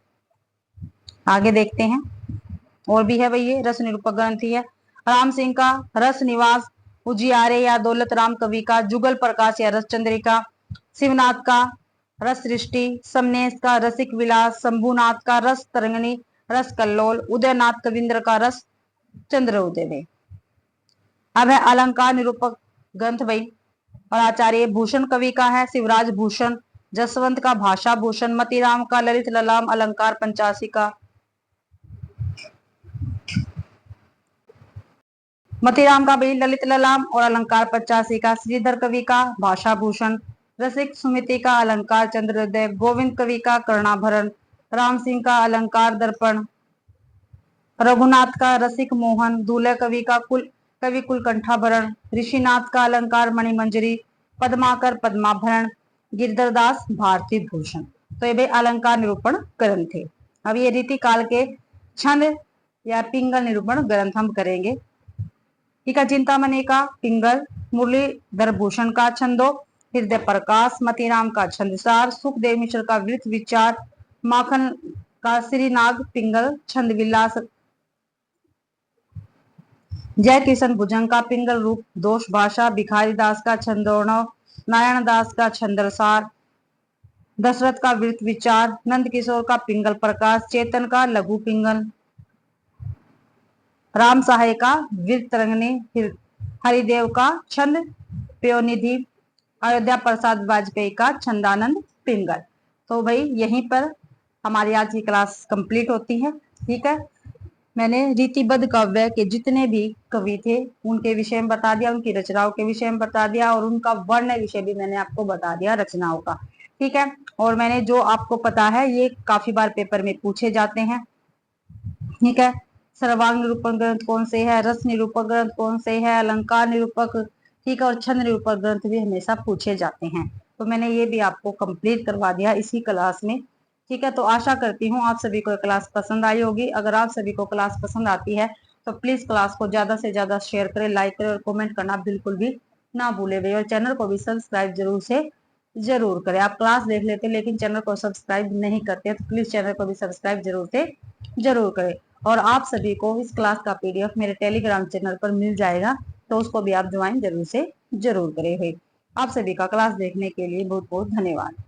आगे देखते हैं, और भी है भाई ये रस निरूपक ग्रंथ ही है। राम सिंह का रस निवास, उजियारे या दौलत राम कवि का जुगल प्रकाश या रस चंद्रिका, शिवनाथ का रस सृष्टि, समनेश का रसिक विलास, शंभुनाथ का रस तरंगिणी, रस कल्लोल, उदयनाथ कविंद्र का रस चंद्र उदय में। अब है अलंकार निरूपक ग्रंथ भाई, और आचार्य भूषण कवि का है शिवराज भूषण, जसवंत का भाषा भूषण, मतीराम का ललित ललाम अलंकार पंचासी का, मतीराम का भाई ललित ललाम और अलंकार पंचासी का, श्रीधर कवि का भाषा भूषण, रसिक सुमिति का अलंकार चंद्रोदय, गोविंद कवि का कर्णाभरण, राम सिंह का अलंकार दर्पण, रघुनाथ का रसिक मोहन, दूल्हे कवि का कवि कुलकंठाभरण, ऋषिनाथ का अलंकार मणिमंजरी, पद्माकर पद्माभरण, गिरधरदास भारती भूषण। तो ये भाई अलंकार निरूपण ग्रंथ थे। अब ये रीति काल के छंद या पिंगल निरूपण ग्रंथ हम करेंगे। ठीक है, चिंतामणि का पिंगल, मुरलीधर भूषण का छंदो, हृदय प्रकाश, मतीराम का छंदसार, सुखदेव मिश्र का वृत्त विचार, माखन का श्रीनाग पिंगल छंद विलास, जय किशन भुजंग का पिंगल रूप दोष भाषा, भिखारीदास का छंदोर्णव, नारायण दास का छंदसार, दशरथ का वृत्त विचार, नंद किशोर का पिंगल प्रकाश, चेतन का लघु पिंगल, राम सहाय का वृत्त तरंगिणी, हरिदेव का छंद प्योनिधि, अयोध्या प्रसाद वाजपेयी का छंदानंद पिंगल। तो भाई यहीं पर हमारी आज की क्लास कंप्लीट होती है। ठीक है, मैंने रीतिबद्ध काव्य के जितने भी कवि थे उनके विषय में बता दिया, उनकी रचनाओं के विषय में बता दिया, और उनका वर्ण विषय भी मैंने आपको बता दिया रचनाओं का। ठीक है, और मैंने जो आपको पता है ये काफी बार पेपर में पूछे जाते हैं। ठीक है, सर्वांग निरूपण ग्रंथ कौन से है, रस निरूपक ग्रंथ कौन से है, अलंकार निरूपक, ठीक है, और छंद निरूपक ग्रंथ भी हमेशा पूछे जाते हैं। तो मैंने ये भी आपको कंप्लीट करवा दिया इसी क्लास में। ठीक है, तो आशा करती हूँ आप सभी को क्लास पसंद आई होगी। अगर आप सभी को क्लास पसंद आती है तो प्लीज क्लास को ज्यादा से ज्यादा शेयर करें, लाइक करें और कमेंट करना बिल्कुल भी ना भूले भैया, और चैनल को भी सब्सक्राइब जरूर करें। आप क्लास देख लेते लेकिन चैनल को सब्सक्राइब नहीं करते, तो प्लीज चैनल को भी सब्सक्राइब जरूर करें। और आप सभी को इस क्लास का PDF मेरे टेलीग्राम चैनल पर मिल जाएगा, तो उसको भी आप ज्वाइन जरूर करें। आप सभी का क्लास देखने के लिए बहुत बहुत धन्यवाद।